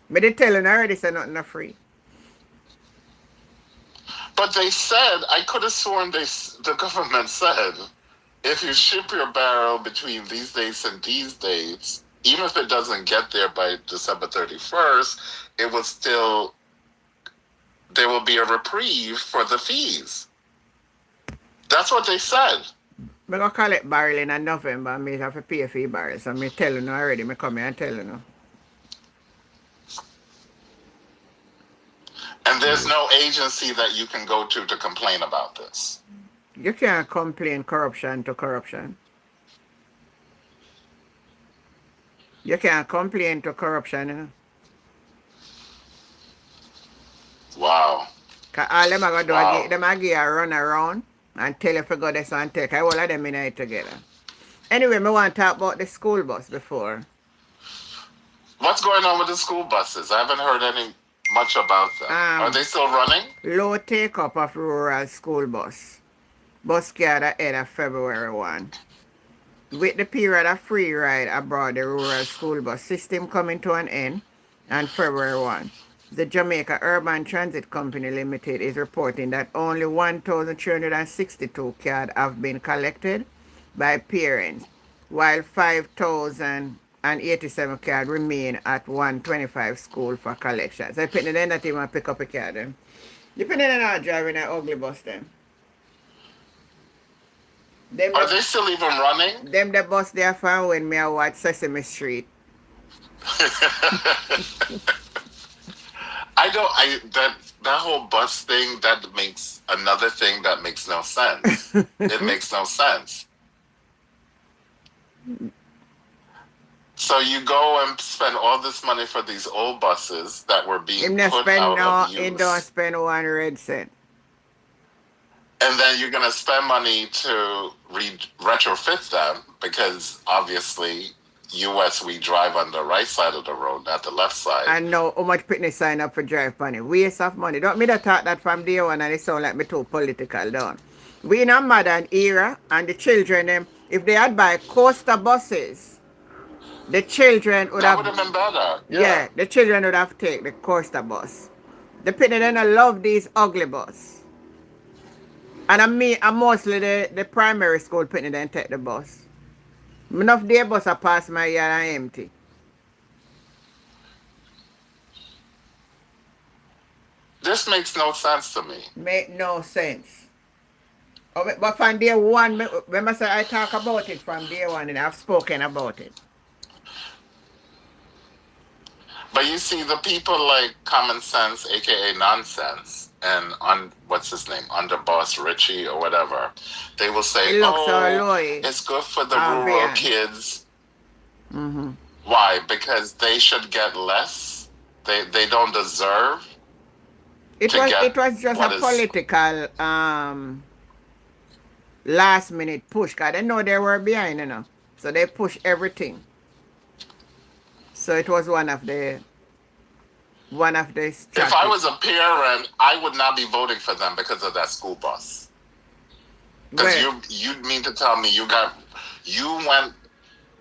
But they telling already say nothing no free. But they said, I could have sworn the government said, if you ship your barrel between these dates and these dates, even if it doesn't get there by December 31st, it will still, there will be a reprieve for the fees. That's what they said. I'm going to collect barrel in November and I have to pay for your barrel. So I'm telling you already. I come here and tell you. And there's no agency that you can go to complain about this. You can't complain corruption to corruption. You can't complain to corruption, Wow. Because all them are going to do, Wow. them are give you a run around and tell you to go this and take. All of them in it together. Anyway, I want to talk about the school bus before. What's going on with the school buses? I haven't heard any much about them. Are they still running? Low take-up of rural school bus. Bus card ahead of February 1. With the period of free ride abroad, the rural school bus system coming to an end on February 1. The Jamaica Urban Transit Company Limited is reporting that only 1,362 cards have been collected by parents, while 5,087 cards remain at 125 school for collection. So depending on that, you want to pick up a card. Then. Depending on how driving an ugly bus then. Are they still even running? Them the bus there from when me I watch Sesame Street. That whole bus thing, that makes another thing that makes no sense. It makes no sense. So you go and spend all this money for these old buses that were being Him not put spend out no, of he use. don't spend 1 red cent. And then you're going to spend money to retrofit them because obviously US, we drive on the right side of the road, not the left side. And know how much Pitney sign up for drive money. Waste of money. Don't me that talk that from day one and it sound like me too political down. We in a modern era and the children them, if they had buy Coaster buses, the children would That would have have been better. yeah, the children would have take the Coaster bus. The Pitney then I love these ugly bus. And I'm mostly the primary school Pitney then take the bus. Enough day bus a pass my yard and empty. This makes no sense to me. Make no sense. But from day one, remember say I talk about it from day one and I've spoken about it. But you see, the people like Common Sense, aka Nonsense, and on what's his name, Underboss Richie or whatever, they will say, It looks so "Oh, low. it's good for the Oh, rural man. kids." Mm-hmm. Why? Because they should get less. They don't deserve. It To was get it was just what a is- political last minute push because they know they were behind, you know. So they push everything. So it was one of the If I strategies. was a parent, I would not be voting for them because of that school bus. Because Well, you mean to tell me you went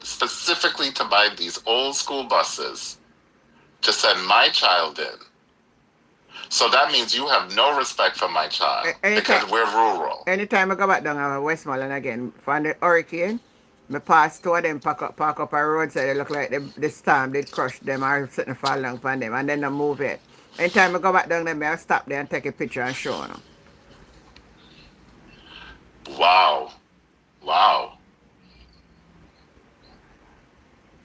specifically to buy these old school buses to send my child in. So that means you have no respect for my child because we're rural. anytime I go back down to Westmoreland again, from the hurricane, me pass two of them park up a road so they look like the storm did crush them or something fall down from them and then I move it. Anytime I go back down there, I'll stop there and take a picture and show them. Wow. Wow.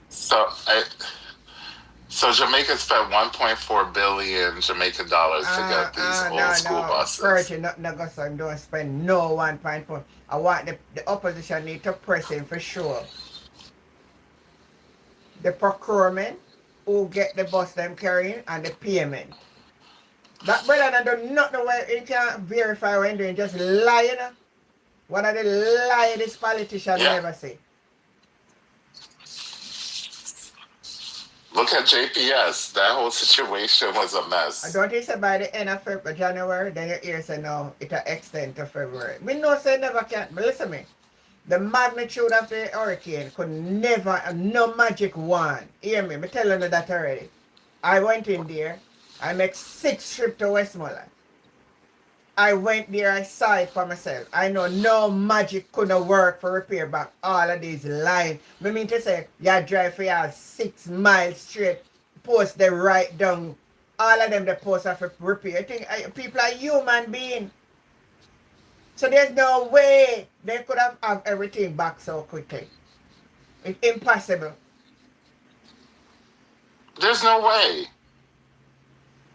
So Jamaica spent 1.4 billion Jamaican dollars to get these old school buses. First, you not go so don't spend no 1.4. I want the opposition need to press in for sure. The procurement, who get the bus them carrying, and the payment. That brother do not know where he can't verify when doing just lying. One of the lie this politician Yeah. never say. Look at JPS. That whole situation was a I mess. don't think say by the end of January, then you hear say no, it'll extend to February. Me know say never can, but listen me. The magnitude of the hurricane could never, no magic wand. Hear me, me telling you that already. I went in there, I make 6 trips to Westmoreland. I went there, I saw it for myself. I know no magic couldn't work for repair back all of these lines. I mean to say, you drive for your 6 miles straight, post the right down. All of them the post have to repair. I think people are human beings. So there's no way they could have everything back so quickly. It's impossible. There's no way.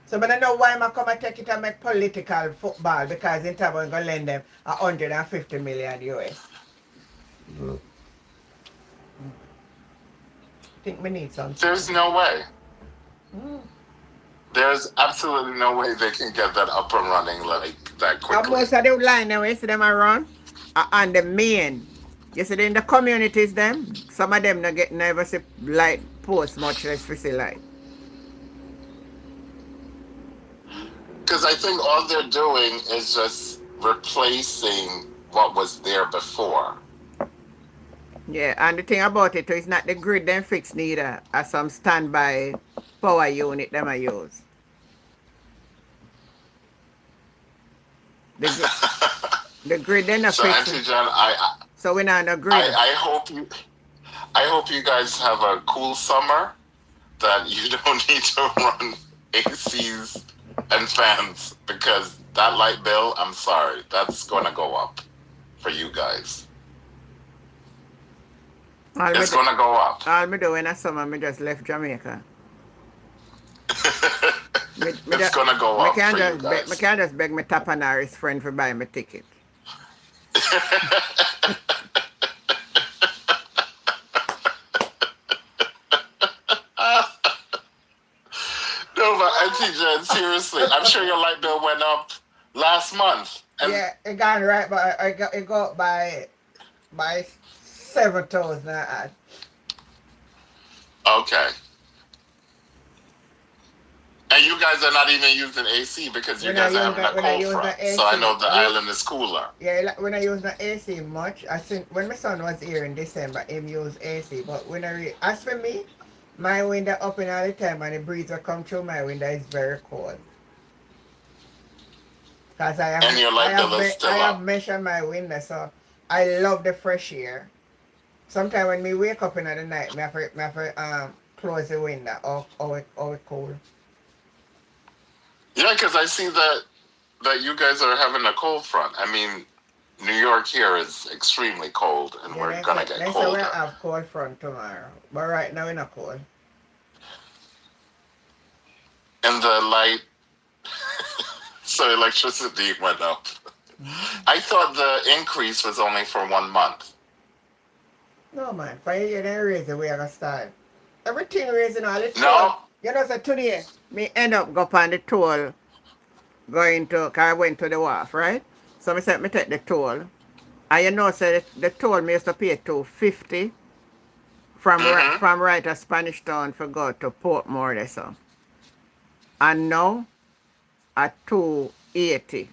So I don't know why I come and take it and make political football because in time I'm going to lend them 150 million US. I think we need something. There's no way. There's absolutely no way they can get that up and running like that And quickly. most of the line now, you see them around on the main. You see in the communities them, some of them never see light post much less for see light. Because I think all they're doing is just replacing what was there before. Yeah, and the thing about it is not the grid them fix neither as some standby power unit them I use. The grid then not So fix Auntie it. John, So we not no grid. I hope you guys have a cool summer that you don't need to run ACs and fans because that light bill, I'm sorry, that's gonna go up for you guys. It's gonna go up. All me do in the summer, me just left Jamaica. It's gonna go up for you guys. I can't just beg my Tapanaris friend for buy me ticket. No, but Auntie Jen, seriously, I'm sure your light bill went up last month. And Yeah, it got right, but it got up by 7,000. Okay. And you guys are not even using AC because you When I guys are use having a when I cold use front. the AC, So I know the island is cooler. yeah, like when I use the AC much, I think when my son was here in December, him use AC. But when as for me, my window open all the time and the breeze will come through my window is very cold. Cause And your light bill is I still have up. measured my window, so I love the fresh air. Sometimes when me wake up in the night, me have to close the window or it cold. Yeah, because I see that you guys are having a cold front. I mean, New York here is extremely cold, and Yeah, we're gonna get they say we colder. have cold front tomorrow, but right now we're not cold. And the light, so electricity went up. I thought the increase was only for 1 month. No man, for you they raise the way I got start. Everything raising all the toll. No? You know, so today me end up go on the toll going to, cause I went to the wharf, right? So me said me take the toll. And you know, so the toll me used to pay $2.50 from right to Spanish Town for go to Portmore there, so. And now at $2.80.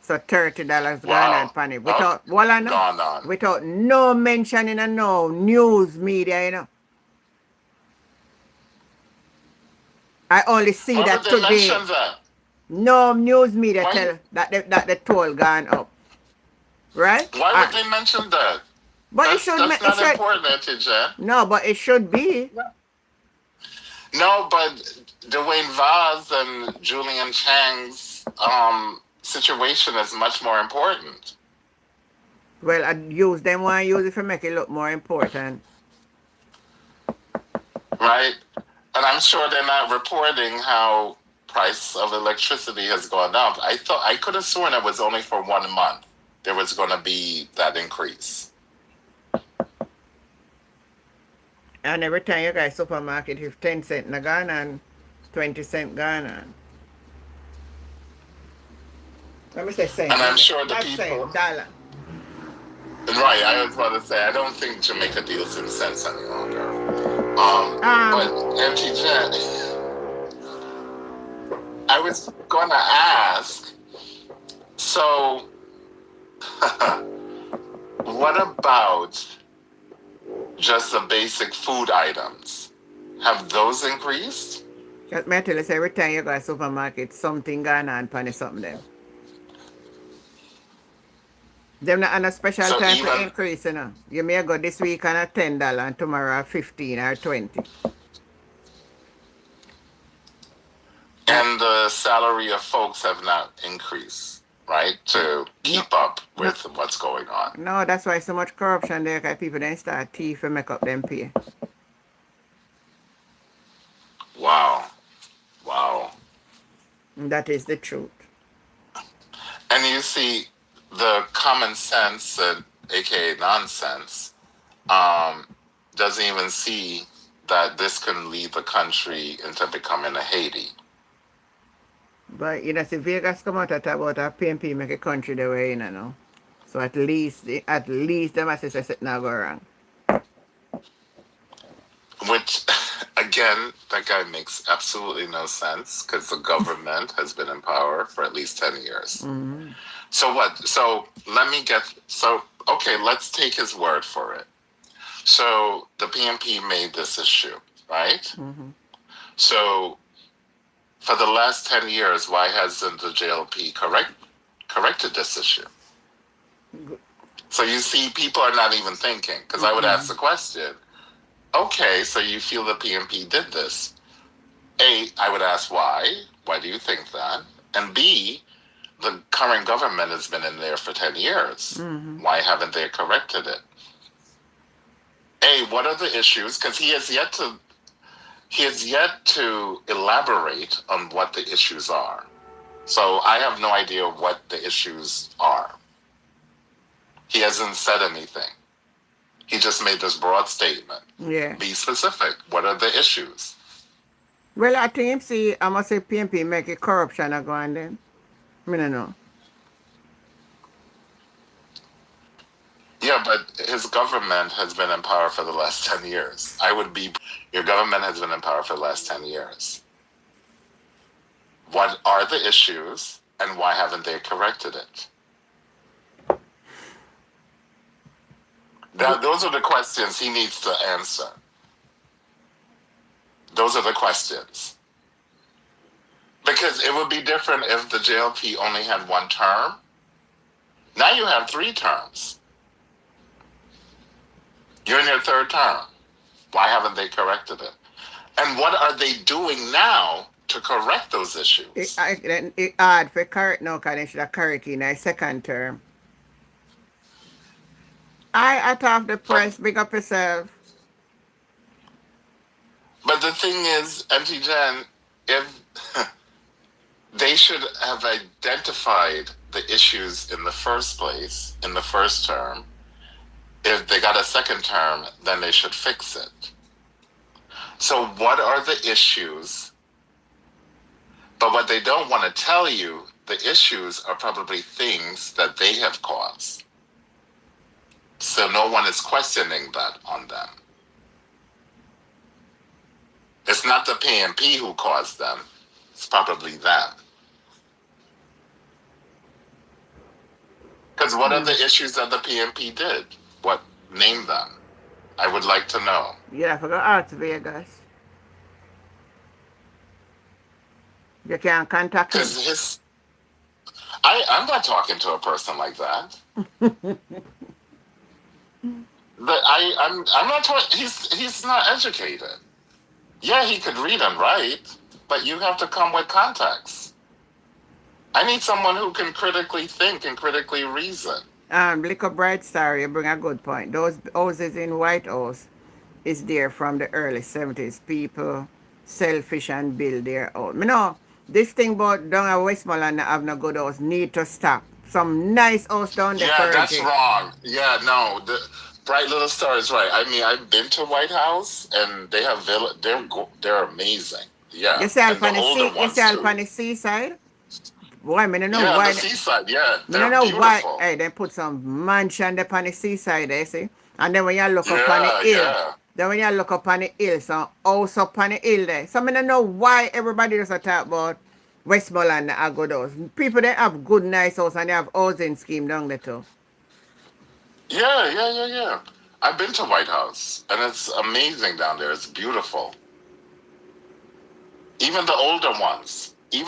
So $30 gone on pan it. Without Gone on. without no mentioning and no news media, you know. I only see Why that would they today. mention that? No news media Why? tell that the toll gone up. Right? Why would they mention that? But That's not important, Jen. No, but it should be. No, but Dwayne Vaz and Julian Chang's situation is much more important. Well, I use them one use it to make it look more important. Right? And I'm sure they're not reporting how price of electricity has gone up. I could have sworn it was only for 1 month there was going to be that increase. And every time you guys supermarket, if 10 cent na gone and 20 cent gone on. Let me say cent. And I'm sure the not people... Cent, dollar. Right, I was about to say, I don't think Jamaica deals in cents any longer. But Auntie Jen, I was going to ask, so what about just the basic food items? Have those increased? Just me tell you, every time you go to supermarket, something gone on pan something there. Them not on a special So time for even- increase, you know. You may go this week on a $10 and tomorrow a 15 or 20. And the salary of folks have not increased, right? To keep up with what's going on. No, that's why so much corruption there, because people then start thief and make up them pay. Wow. And that is the truth. And you see, the common sense, aka nonsense, doesn't even see that this can lead the country into becoming a Haiti. But you know, see Vegas come out and talk about a PNP make a country the way, you know. So at least them as say it now go wrong. Which, again, that guy makes absolutely no sense because the government has been in power for at least 10 years. Mm-hmm. So what? So okay, let's take his word for it. So the PNP made this issue, right? Mm-hmm. So for the last 10 years, why hasn't the JLP corrected this issue? So you see, people are not even thinking, because I would ask the question, okay, so you feel the PNP did this. A, I would ask why. Why do you think that? And B, the current government has been in there for 10 years. Mm-hmm. Why haven't they corrected it? A, what are the issues? Because he has yet to elaborate on what the issues are. So I have no idea what the issues are. He hasn't said anything. He just made this broad statement. Yeah. Be specific. What are the issues? Well, I think I must say PNP make a corruption go on then. I don't know. Yeah, but his government has been in power for the last 10 years. Your government has been in power for the last 10 years. What are the issues and why haven't they corrected it? Those are the questions he needs to answer. Those are the questions. Because it would be different if the JLP only had one term. Now you have 3 terms. You're in your 3rd term. Why haven't they corrected it? And what are they doing now to correct those issues? It hard for correct now because they should have correct in a 2nd term. I off the press, big up yourself. But the thing is, Auntie Jen, if they should have identified the issues in the first place, in the 1st term. If they got a 2nd term, then they should fix it. So what are the issues? But what they don't want to tell you, the issues are probably things that they have caused. So no one is questioning that on them. It's not the PNP who caused them. It's probably them. Because what are the issues that the PNP did? What? Name them. I would like to know. Yeah, I forgot Art Vegas. You can contact him. Because I'm not talking to a person like that. I'm not talking. He's not educated. Yeah, he could read and write, but you have to come with context. I need someone who can critically think and critically reason. Little Bright Star, you bring a good point. Those houses in White House is there from the early 70s. People selfish and build their own. You know, this thing about down at Westmoreland have no good house need to stop. Some nice house down there. Yeah, that's wrong. Yeah, no, the Bright Little Star is right. I mean, I've been to White House and they have they're amazing. Yeah, you see on the seaside? Boy, I don't know yeah, why. The seaside, yeah. I don't know why. Hey, they put some mansion up on the seaside, there, see? And then when you look up on the hill, then when you look up on the hill, some house up on the hill there. So I don't know why everybody does talk about Westmoreland and good house. People, they have good, nice house and they have housing scheme down there too. Yeah. I've been to White House and it's amazing down there. It's beautiful. Even the older ones. And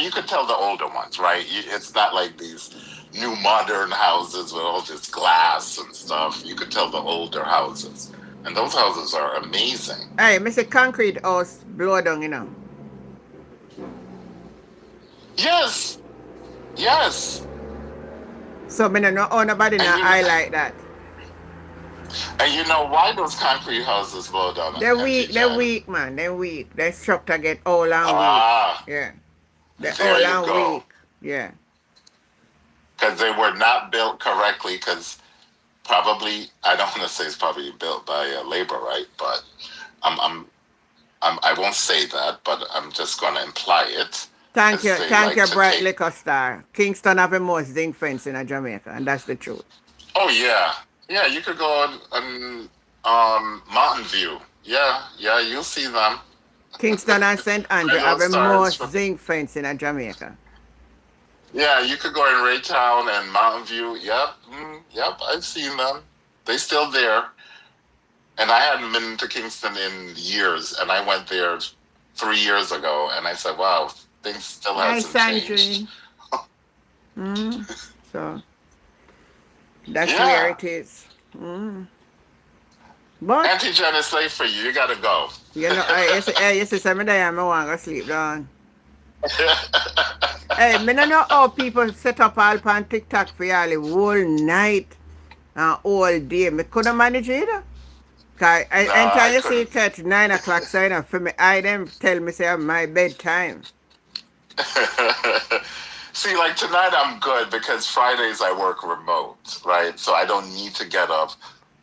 you could tell the older ones, right? It's not like these new modern houses with all this glass and stuff. You could tell the older houses. And those houses are amazing. Hey, Mr. Concrete House blow down, you know. Yes. So I don't know how nobody now highlight that. And you know why those concrete houses blow down? They're weak, man. They're weak. Their structure get old and weak. Yeah. They're old and weak. Yeah. Because they were not built correctly, because probably, I don't want to say it's probably built by labor, right? But I won't say that, but I'm just going to imply it. Thank you, Bright Liquor Star. Kingston have the most zinc fence in Jamaica, and that's the truth. Oh, yeah. Yeah, you could go on Mountain View. Yeah, you'll see them. Kingston and St. Andrew have the most zinc fence in Jamaica. Yeah, you could go in Raytown and Mountain View. Yep, I've seen them. They still there. And I hadn't been to Kingston in years, and I went there 3 years ago, and I said, wow, things still haven't changed. So... that's where it is. But Auntie Jen, it's late for you. You gotta go. You know, you see, some day I want to sleep down. Hey, I don't know how people set up all on TikTok for y'all the whole night and all day. I couldn't manage it. Cause anytime you see it at 9 o'clock, so you know, for me, I them tell me say my bedtime. See, like tonight I'm good because Fridays I work remote, right? So I don't need to get up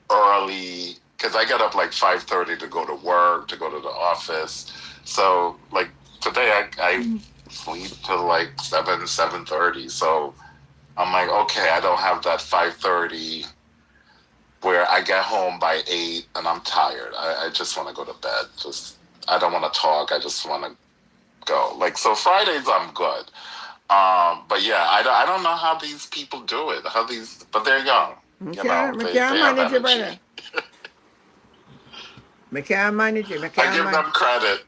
early because I get up like 5:30 to go to work, to go to the office. So like today I sleep till like 7:30. So I'm like, okay, I don't have that 5:30 where I get home by 8 and I'm tired. I just want to go to bed. I don't want to talk. I just want to go. Like, so Fridays I'm good. But yeah, I don't know how these people do it. But they're young. I You know, can't, I they can't have manage it, brother. energy. I can't manage it. I I can't give manage them credit.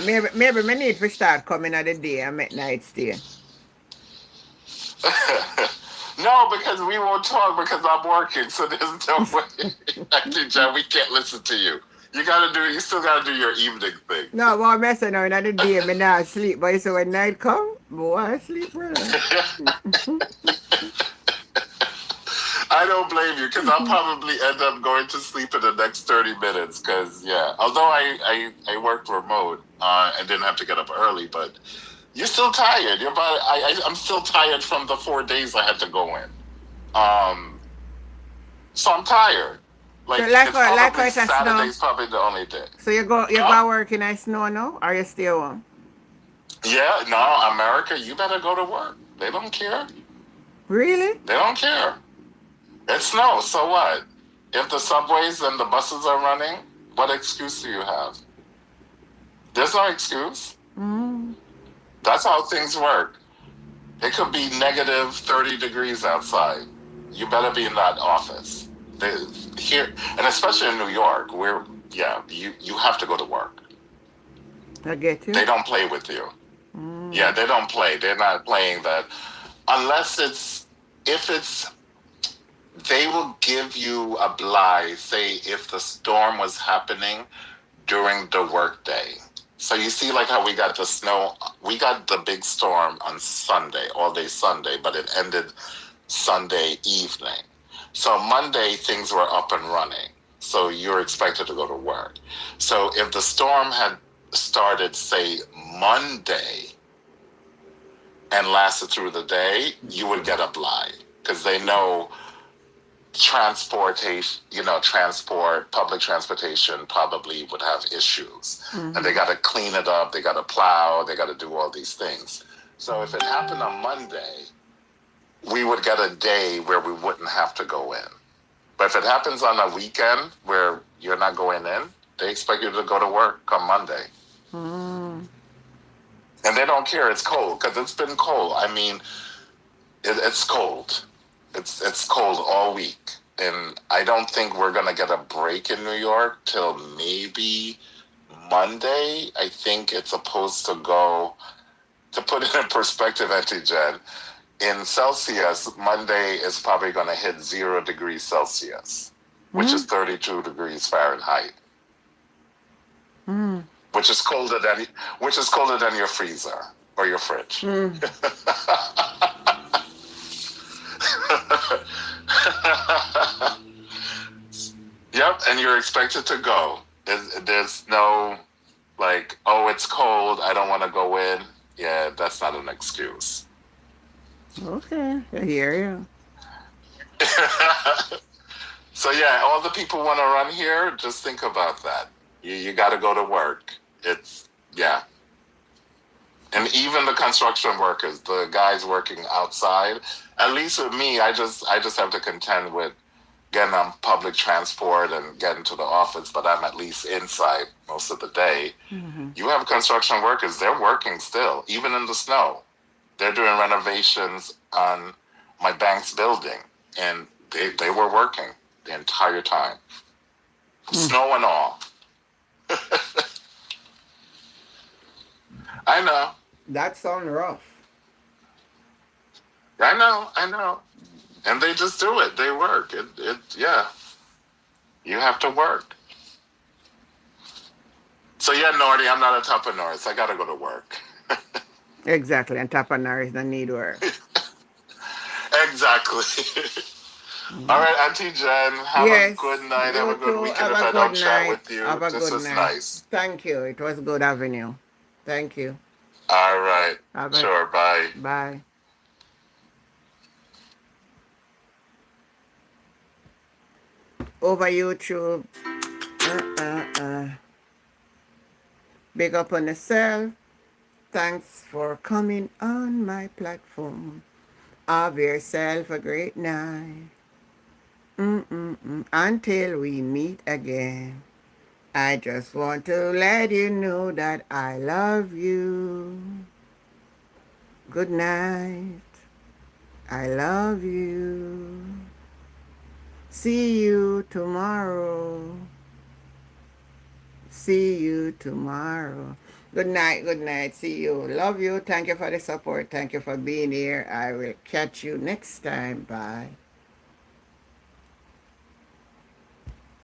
Maybe I need to start coming at the day and make night stay. No, because we won't talk because I'm working, so there's no way. I think, John, we can't listen to you. You still gotta do your evening thing. No, what I'm messing now in the day, I not sleep. But you say when night come, boy, I sleep, brother. I don't blame you because I'll probably end up going to sleep in the next 30 minutes because, yeah, although I worked remote and didn't have to get up early, but you're still tired. Your body, I'm still tired from the 4 days I had to go in. So I'm tired. Like, So it's probably how it has Saturday's snow. probably the only day. So you go work in the snow now, or you stay home? Yeah, no, America, you better go to work. They don't care. Really? They don't care. It snows, so what? If the subways and the buses are running, what excuse do you have? There's no excuse. That's how things work. It could be negative 30 degrees outside. You better be in that office. Here, and especially in New York, where, yeah, you have to go to work. I get you. They don't play with you. Yeah, they don't play. They're not playing that. Unless they will give you a bly, say if the storm was happening during the workday. So you see like how we got the snow, we got the big storm on Sunday, all day Sunday, but it ended Sunday evening. So Monday things were up and running. So you're expected to go to work. So if the storm had started, say, Monday and lasted through the day, you would get a blind because they know public transportation probably would have issues. And they got to clean it up, they got to plow, they got to do all these things. So if it happened on Monday, we would get a day where we wouldn't have to go in. But if it happens on a weekend where you're not going in, they expect you to go to work come Monday. And they don't care. It's cold because it's been cold. I mean, it's cold. It's cold all week. And I don't think we're going to get a break in New York till maybe Monday. I think it's supposed to go, to put it in perspective, Auntie Jen, in Celsius, Monday is probably going to hit 0 degrees Celsius, which is 32 degrees Fahrenheit. Which is colder than your freezer or your fridge. Yep, and you're expected to go. There's no like, oh, it's cold, I don't want to go in. Yeah, that's not an excuse. Okay, I hear you. So yeah, all the people want to run here, just think about that. You got to go to work. And even the construction workers, the guys working outside, at least with me, I just have to contend with getting on public transport and getting to the office, but I'm at least inside most of the day. You have construction workers, they're working still, even in the snow. They're doing renovations on my bank's building, and they were working the entire time. Snow and all. I know. That sounds rough. I know. And they just do it. They work. Yeah. You have to work. So yeah, Nordy, I'm not a entrepreneur, so I gotta go to work. Exactly, and entrepreneurs don't need work. Exactly. All right, Auntie Jen, have a good night. Have a good weekend if I don't chat with you. This was nice. Thank you. It was good having you. Thank you. All right. Sure, bye. Bye. Over YouTube. Big up on yourself. Thanks for coming on my platform. Have yourself a great night. Until we meet again. I just want to let you know that I love you. Good night. I love you. See you tomorrow. See you tomorrow. Good night. Good night. See you. Love you. Thank you for the support. Thank you for being here. I will catch you next time. Bye.